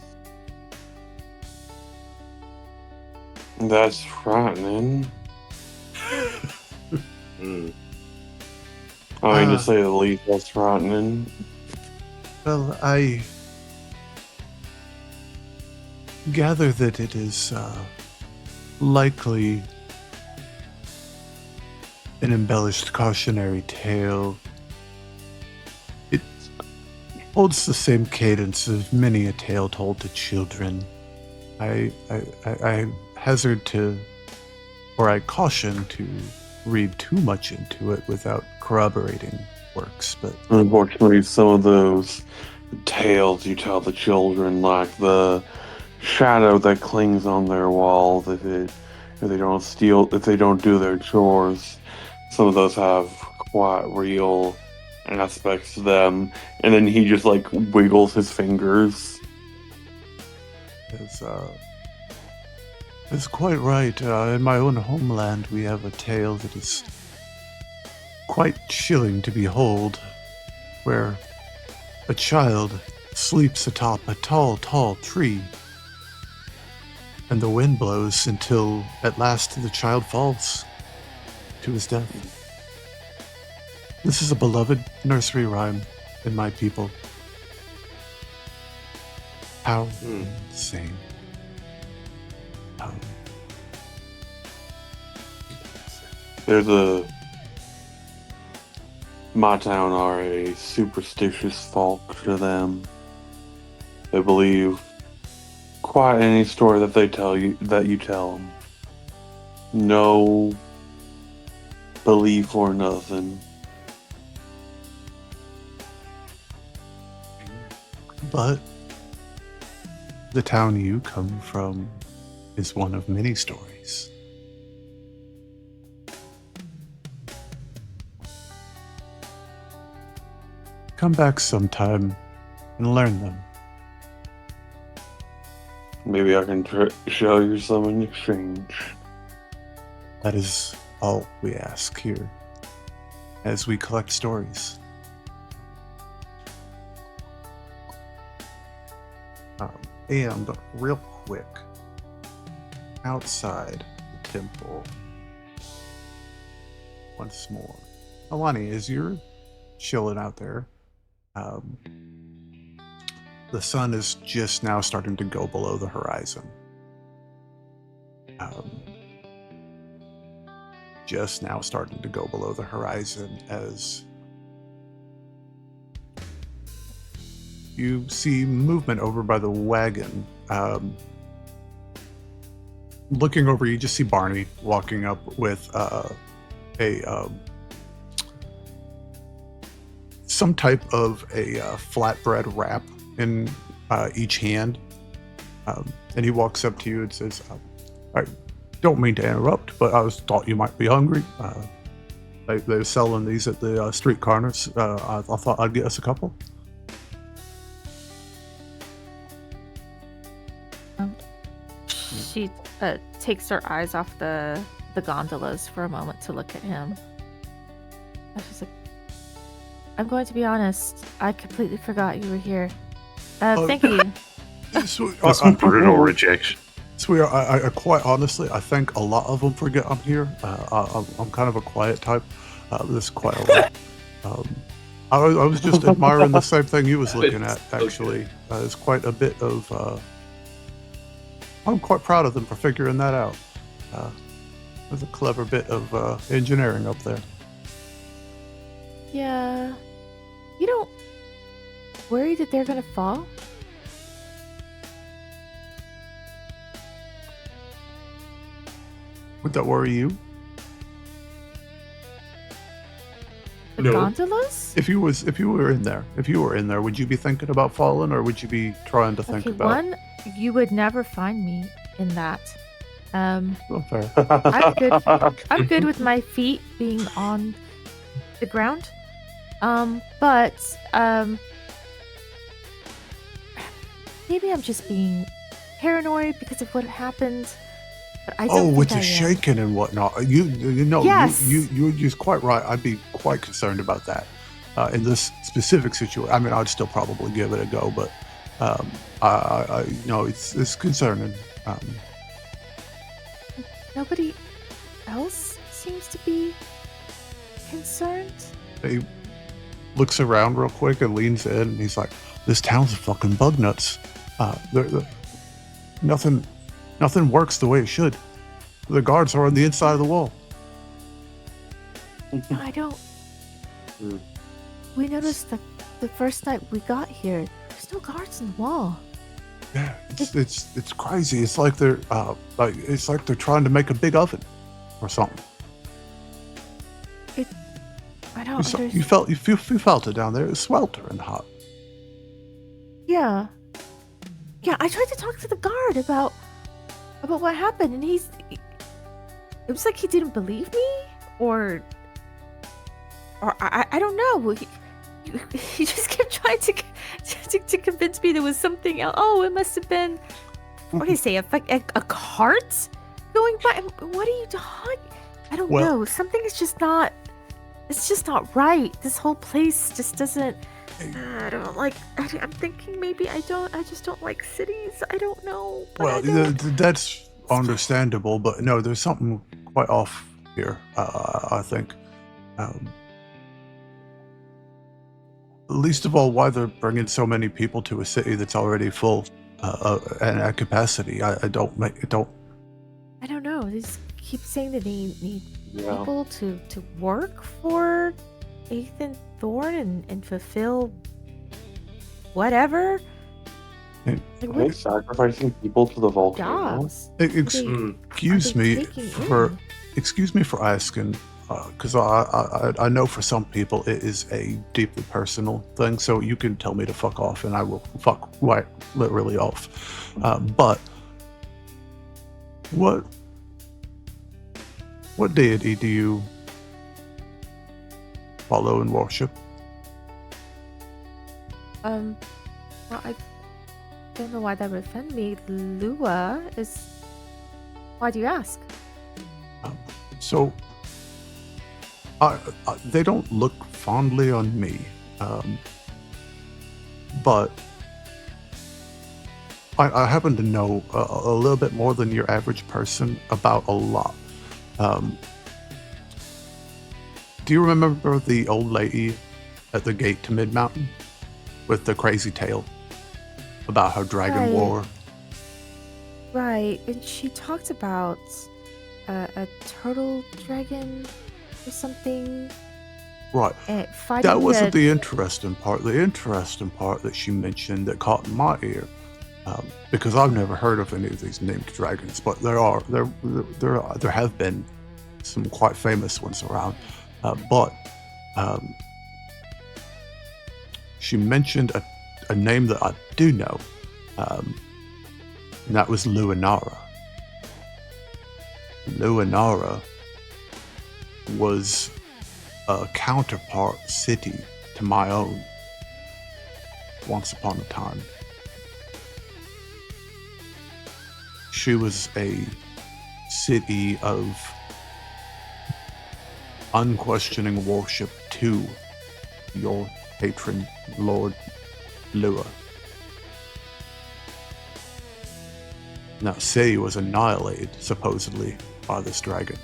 frightening. I mean, to say the least, that's frightening.
Well, I gather that it is likely an embellished cautionary tale. It holds the same cadence of many a tale told to children. I hazard to, or I caution to read too much into it without corroborating works, but
Unfortunately, some of those tales you tell the children, like the shadow that clings on their walls if they don't do their chores, some of those have quite real aspects to them. And then he just like wiggles his fingers.
It's quite right. In my own homeland, we have a tale that is quite chilling to behold, where a child sleeps atop a tall, tall tree, and the wind blows until at last the child falls to his death. This is a beloved nursery rhyme in my people. How insane.
My town are a superstitious folk to them. They believe quite any story that they tell you, that you tell them. No belief or nothing.
But the town you come from is one of many stories. Come back sometime and learn them.
Maybe I can show you some in exchange.
That is all we ask here as we collect stories. And real quick, outside the temple, once more. Nalani, as you're chilling out there, the sun is just now starting to go below the horizon. Just now starting to go below the horizon as you see movement over by the wagon. Looking over, you just see Barney walking up with some type of a flatbread wrap in each hand. And he walks up to you and says, I don't mean to interrupt, but I thought you might be hungry. They're selling these at the street corners. I thought I'd get us a couple.
She takes her eyes off the gondolas for a moment to look at him. And she's like, I'm going to be honest, I completely forgot you were here. Thank you.
That's some brutal rejection.
Sweetheart, I quite honestly, I think a lot of them forget I'm here. I'm kind of a quiet type. This is quite a lot. I was just admiring the same thing you was looking at, actually. There's quite a bit of... I'm quite proud of them for figuring that out. There's a clever bit of engineering up there.
Yeah. You don't worry that they're gonna fall?
Would that worry you?
The
No.
gondolas?
If you were in there, would you be thinking about falling, or would you be trying to think
Okay,
about?
one, you would never find me in that.
Oh, fair.
I'm good with my feet being on the ground. But maybe I'm just being paranoid because of what happened. But I don't
with
think
the
I am.
shaking and whatnot. You know,
Yes.
you're just quite right. I'd be quite concerned about that in this specific situation. I mean, I'd still probably give it a go, but I it's concerning.
Nobody else seems to be concerned.
He looks around real quick and leans in, and he's like, "This town's fucking bug nuts. Nothing works the way it should. The guards are on the inside of the wall."
I don't. We noticed the first night we got here, there's no guards in the wall.
Yeah, it's crazy. It's like they're trying to make a big oven or something.
I don't.
You felt it down there. It was sweltering hot.
Yeah. I tried to talk to the guard about what happened, and it was like he didn't believe me, or I don't know. He just kept trying to convince me there was something else. Oh, it must have been, what do you say, a cart going by? What are you talking? I don't know. Something is just not. It's just not right. This whole place just doesn't. I don't like. I'm thinking maybe I just don't like cities. I don't know.
Well, that's understandable, but no, there's something quite off here. I think. Least of all, why they're bringing so many people to a city that's already full and at capacity. I don't know.
They just keep saying that they need people to work for Ethan Thorne and fulfill whatever.
Hey,
Are they sacrificing people to the volcano?
Jobs.
Excuse me for asking. because I know for some people it is a deeply personal thing, so you can tell me to fuck off and I will fuck right literally off. But what deity do you follow and worship?
Well, I don't know why that would offend me. Lua is. Why do you ask?
So, they don't look fondly on me, but I happen to know a little bit more than your average person about a lot. Do you remember the old lady at the gate to Mid-Mountain with the crazy tale about her dragon
Right.
war?
Right, and she talked about a turtle dragon or something.
Right.
Fighting
That wasn't the interesting part. The interesting part that she mentioned that caught my ear, because I've never heard of any of these named dragons, but there have been some quite famous ones around. But she mentioned a name that I do know, and that was Luinara. Luinara was a counterpart city to my own once upon a time. She was a city of unquestioning worship to your patron Lord Lua. Now, city was annihilated, supposedly, by this dragon.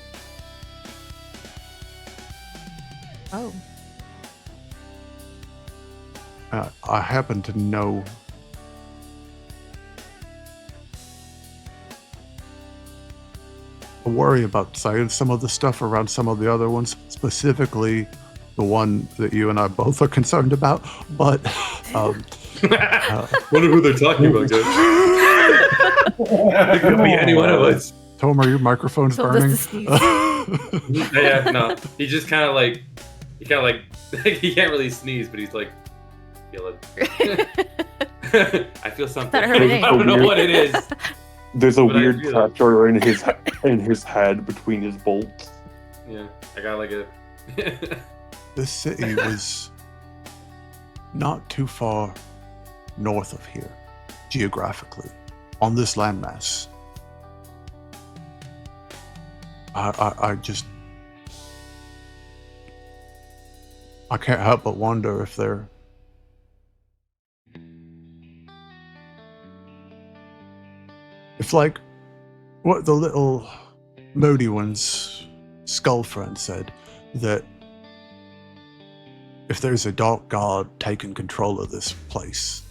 Oh.
I happen to know I worry about saying some of the stuff around some of the other ones, specifically the one that you and I both are concerned about, but
Wonder who they're talking about, guys. It could be any one of us.
Tome, are your microphones
Told us
burning?
to sneeze.
Yeah, no. He just kind of like he can't really sneeze, but he's like, feel it. I feel something.
That hurt
I don't know what it is.
There's a
But I
weird
feel it.
factor in his head between his bolts.
Yeah, I got like a.
This city was not too far north of here, geographically, on this landmass. I can't help but wonder if they're like what the little moody one's skull friend said, that if there's a dark god taking control of this place,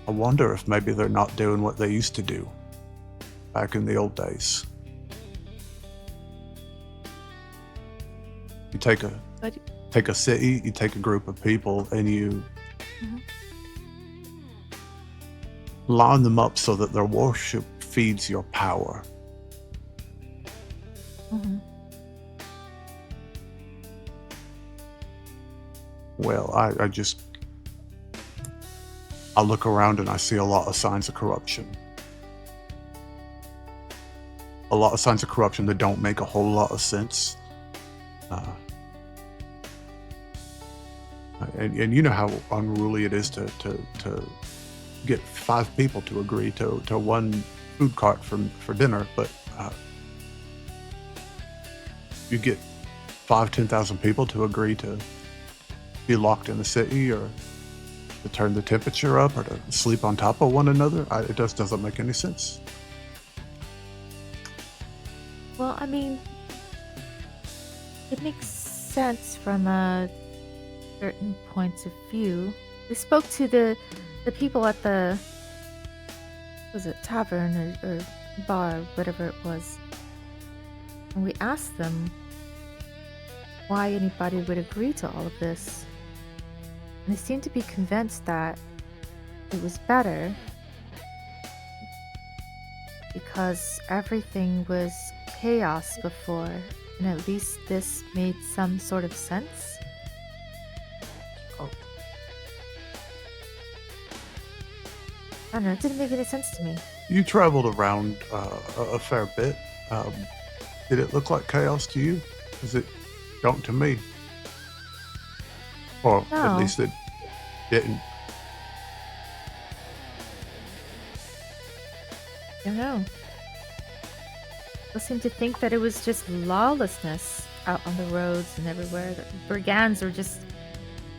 I wonder if maybe they're not doing what they used to do back in the old days. You take a city, you take a group of people, and you line them up so that their worship feeds your power. Well, I look around and I see a lot of signs of corruption. A lot of signs of corruption that don't make a whole lot of sense. And you know how unruly it is to get 5 people to agree to one food cart for dinner, but you get 10,000 people to agree to be locked in the city, or to turn the temperature up, or to sleep on top of one another. It just doesn't make any sense.
Well, I mean, it makes sense from a certain points of view. We spoke to the people at the tavern or bar, whatever it was, and we asked them why anybody would agree to all of this, and they seemed to be convinced that it was better because everything was chaos before,
and at least this made some sort of sense.
Oh.
I don't know, it didn't make any sense to me.
You traveled around a fair bit. Did it look like chaos to you? Because it don't to me. Or
No.
at least it didn't.
I don't know. I seem to think that it was just lawlessness out on the roads and everywhere. That brigands were just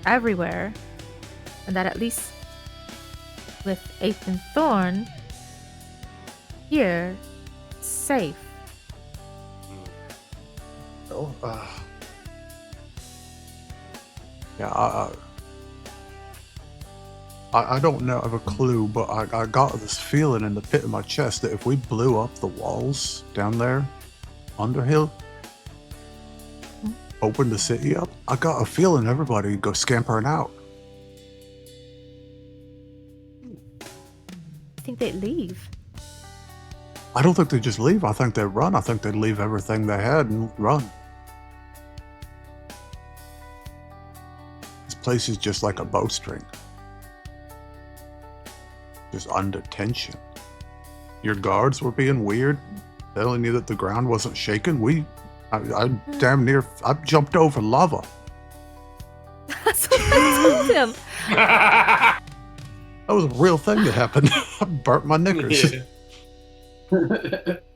everywhere. And that at least with Eighth and Thorn, here, it's safe.
Well, yeah, I don't know, I have a clue, but I got this feeling in the pit of my chest that if we blew up the walls down there, Underhill, opened the city up, I got a feeling everybody would go scampering out.
I think they'd leave.
I don't think they'd just leave, I think they'd run. I think they'd leave everything they had and run. This place is just like a bowstring. Just under tension. Your guards were being weird, telling you that the ground wasn't shaking. I damn near, I jumped over lava.
That's what I told him.
That was a real thing that happened. I burnt my knickers.
Yeah.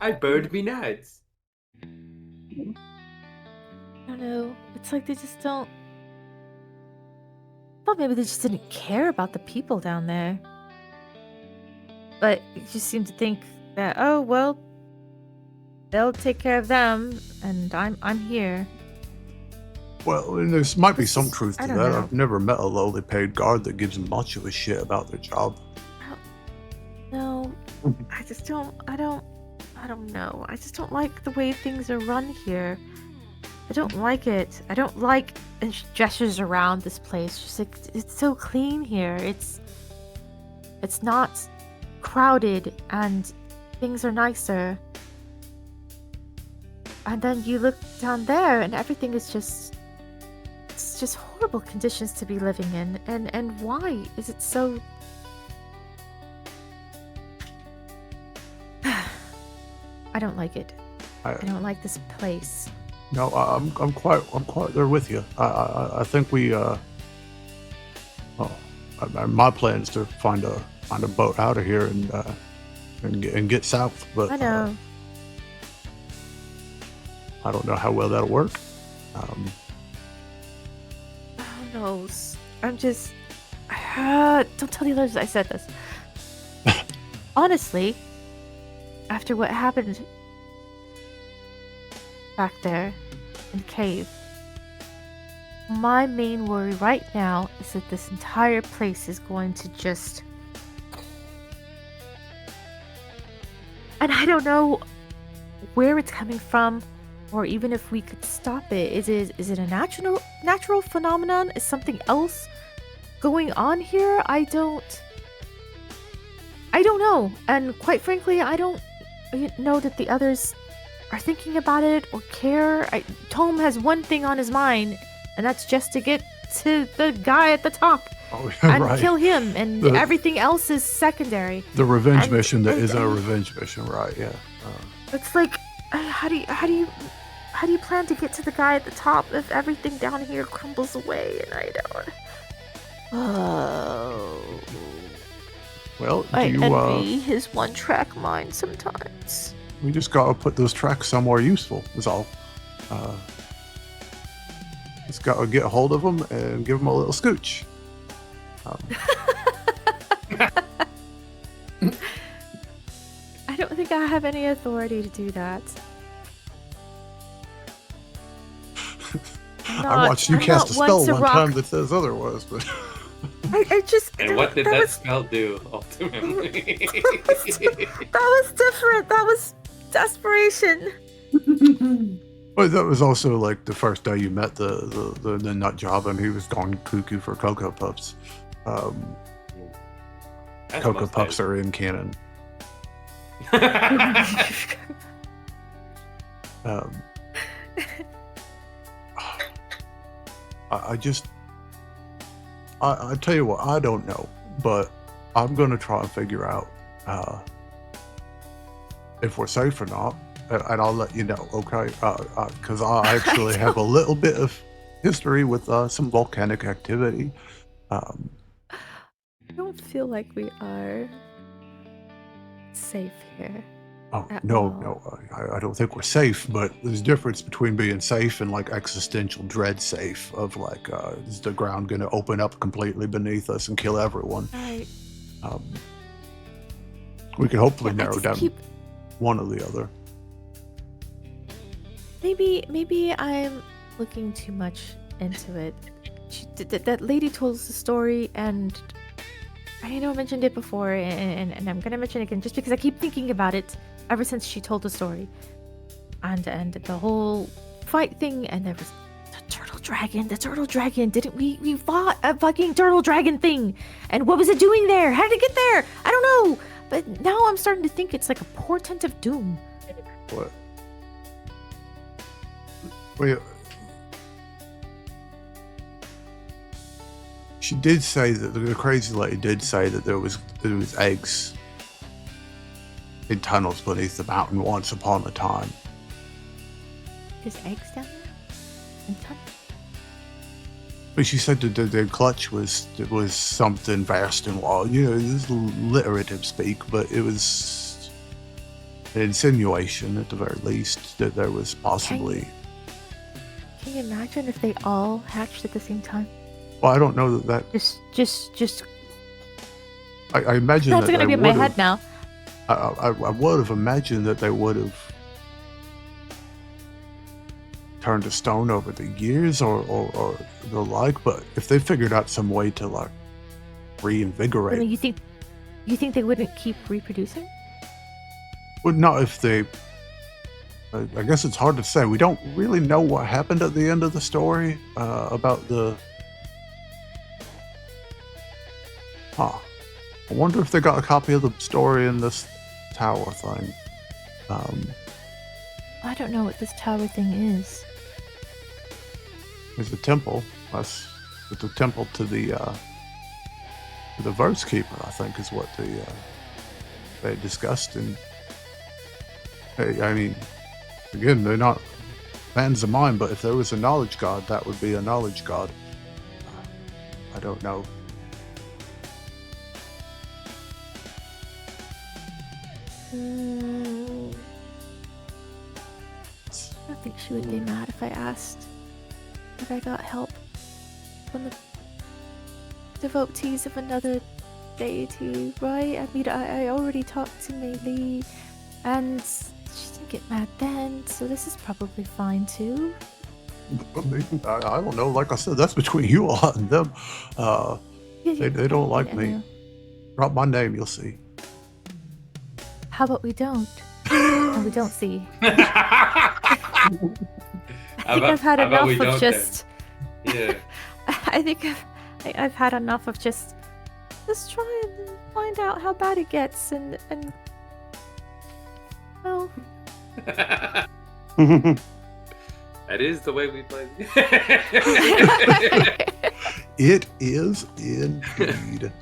I burned me nuts.
I don't know. It's like they just don't. Well, maybe they just didn't care about the people down there. But you just seem to think that, oh well, they'll take care of them, and I'm here.
Well, and there might be some truth
I
to
don't
that.
know.
I've never met a lowly paid guard that gives much of a shit about their job.
No, I just don't. I don't know. I just don't like the way things are run here. I don't like it. I don't like. And she gestures around this place. She's like, it's so clean here. It's not crowded, and things are nicer. And then you look down there, and everything is just. It's just horrible conditions to be living in. And why is it so? I don't like it. I don't like this place.
No, I'm quite there with you. I think we my plan is to find a boat out of here and get south. But
I know.
I don't know how well that'll work.
Who knows? I'm just. Don't tell the others I said this. Honestly, after what happened back there in the cave, my main worry right now is that this entire place is going to just. And I don't know where it's coming from, or even if we could stop it. Is it a natural phenomenon? Is something else going on here? I don't know. And quite frankly, I don't know that the others are thinking about it or care. Tome has one thing on his mind, and that's just to get to the guy at the top and
right.
kill him, and everything else is secondary.
The revenge mission that is a revenge mission, right? Yeah.
It's like, how do you plan to get to the guy at the top if everything down here crumbles away? And I don't. Oh.
Well,
I envy his one-track mind sometimes.
We just gotta put those tracks somewhere useful. Is all. Just gotta get a hold of them and give them a little scooch.
I don't think I have any authority to do that.
I watched you cast a spell one time that says otherwise, but
I just.
And what did that spell do ultimately?
That was different. That was desperation.
Well, that was also like the first day you met the nut job, and he was going cuckoo for Cocoa Puffs. Cocoa Puffs are in canon. I tell you what, I don't know, but I'm gonna try and figure out if we're safe or not, and I'll let you know, okay? Because I actually have a little bit of history with some volcanic activity.
I don't feel like we are safe here.
Oh,
At
no,
all.
no, I don't think we're safe, but there's a difference between being safe and like existential dread safe of like, is the ground gonna open up completely beneath us and kill everyone?
Right.
We can hopefully
Yeah, I
narrow
just
down
keep-
one or the other.
Maybe I'm looking too much into it. That lady told us the story, and I know I mentioned it before, and I'm gonna mention it again just because I keep thinking about it ever since she told the story. And the whole fight thing, and there was the turtle dragon. Didn't we fought a fucking turtle dragon thing? And what was it doing there? How did it get there? I don't know. But now I'm starting to think it's like a portent of doom.
What? Well, she did say that the crazy lady did say that there was eggs in tunnels beneath the mountain once upon a time.
There's eggs down there? And
But she said that the clutch was something vast and wild. You know, this is alliterative speak, but it was an insinuation at the very least that there was possibly.
Can you imagine if they all hatched at the same time?
Well, I don't know that.
Just.
I imagine
That's
that
gonna
they
be in my
would've-
head now.
I would have imagined that they would have turned to stone over the years or the like, but if they figured out some way to like reinvigorate,
You think they wouldn't keep reproducing?
well, not if they. I guess it's hard to say. We don't really know what happened at the end of the story about the. Huh. I wonder if they got a copy of the story in this tower thing.
I don't know what this tower thing is.
There's a temple. It's the temple to the verse keeper, I think, is what they discussed. And I mean, again, they're not fans of mine, but if there was a knowledge god, that would be a knowledge god. I don't know.
I think she would be mad if I asked if I got help from the devotees of another deity, right? I mean, I already talked to Mei Li, and she didn't get mad then, so this is probably fine too.
I don't know. Like I said, that's between you all and them. They don't like
I
me.
know.
Drop my name, you'll see.
How about we don't? And we don't see. I think I've had enough of just.
Yeah.
I think I've had enough of just. Let's try and find out how bad it gets, and well.
That is the way we play.
It is indeed.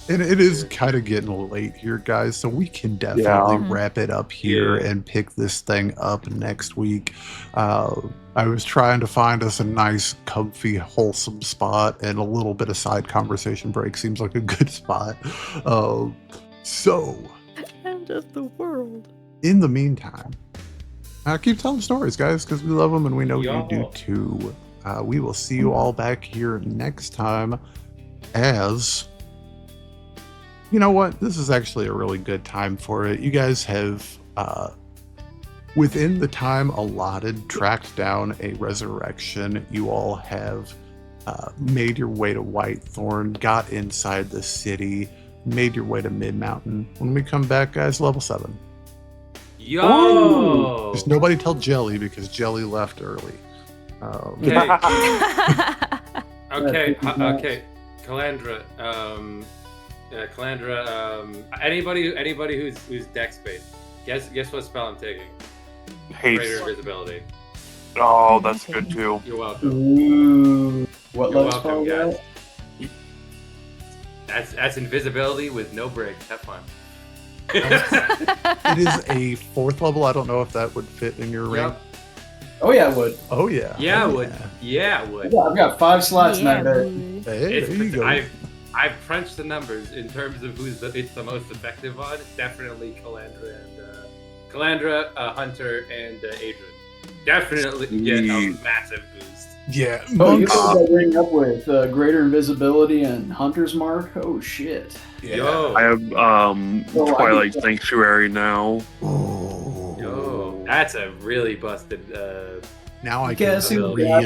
And it is kind of getting late here, guys, so we can definitely wrap it up here and pick this thing up next week. I was trying to find us a nice, comfy, wholesome spot, and a little bit of side conversation break seems like a good spot. So,
End of the world.
in the meantime, keep telling stories, guys, because we love them and we know you do too. We will see you all back here next time as... You know what? This is actually a really good time for it. You guys have, within the time allotted, tracked down a resurrection. You all have made your way to Whitethorn, got inside the city, made your way to Mid-Mountain. When we come back, guys, level 7.
Yo!
Just nobody tell Jelly, because Jelly left early.
Okay, Calandra. Anybody who's dex based. Guess what spell I'm taking? Greater
Haste.
invisibility.
Oh, that's good too.
You're welcome.
Ooh. What
You're
level
welcome,
spell is
guys.
that?
That's invisibility with no breaks. Have fun.
It is a 4th level. I don't know if that would fit in your ring.
Yep.
Oh yeah, it would.
Oh yeah.
Yeah,
Oh,
it would. Yeah, it would.
I've got 5 slots in that bed.
dude.
Hey,
It's,
there you go.
I've crunched the numbers in terms of it's the most effective on. Definitely Calandra, Hunter, and Adran. Definitely get a massive boost.
Yeah,
Oh, you
monks.
put that ring up with greater invisibility and Hunter's Mark? Oh shit.
Yeah.
Yo,
I have
I
Twilight
think-
Sanctuary now.
Oh.
yo, that's a really busted.
Now I
Guess
can
who
read.
got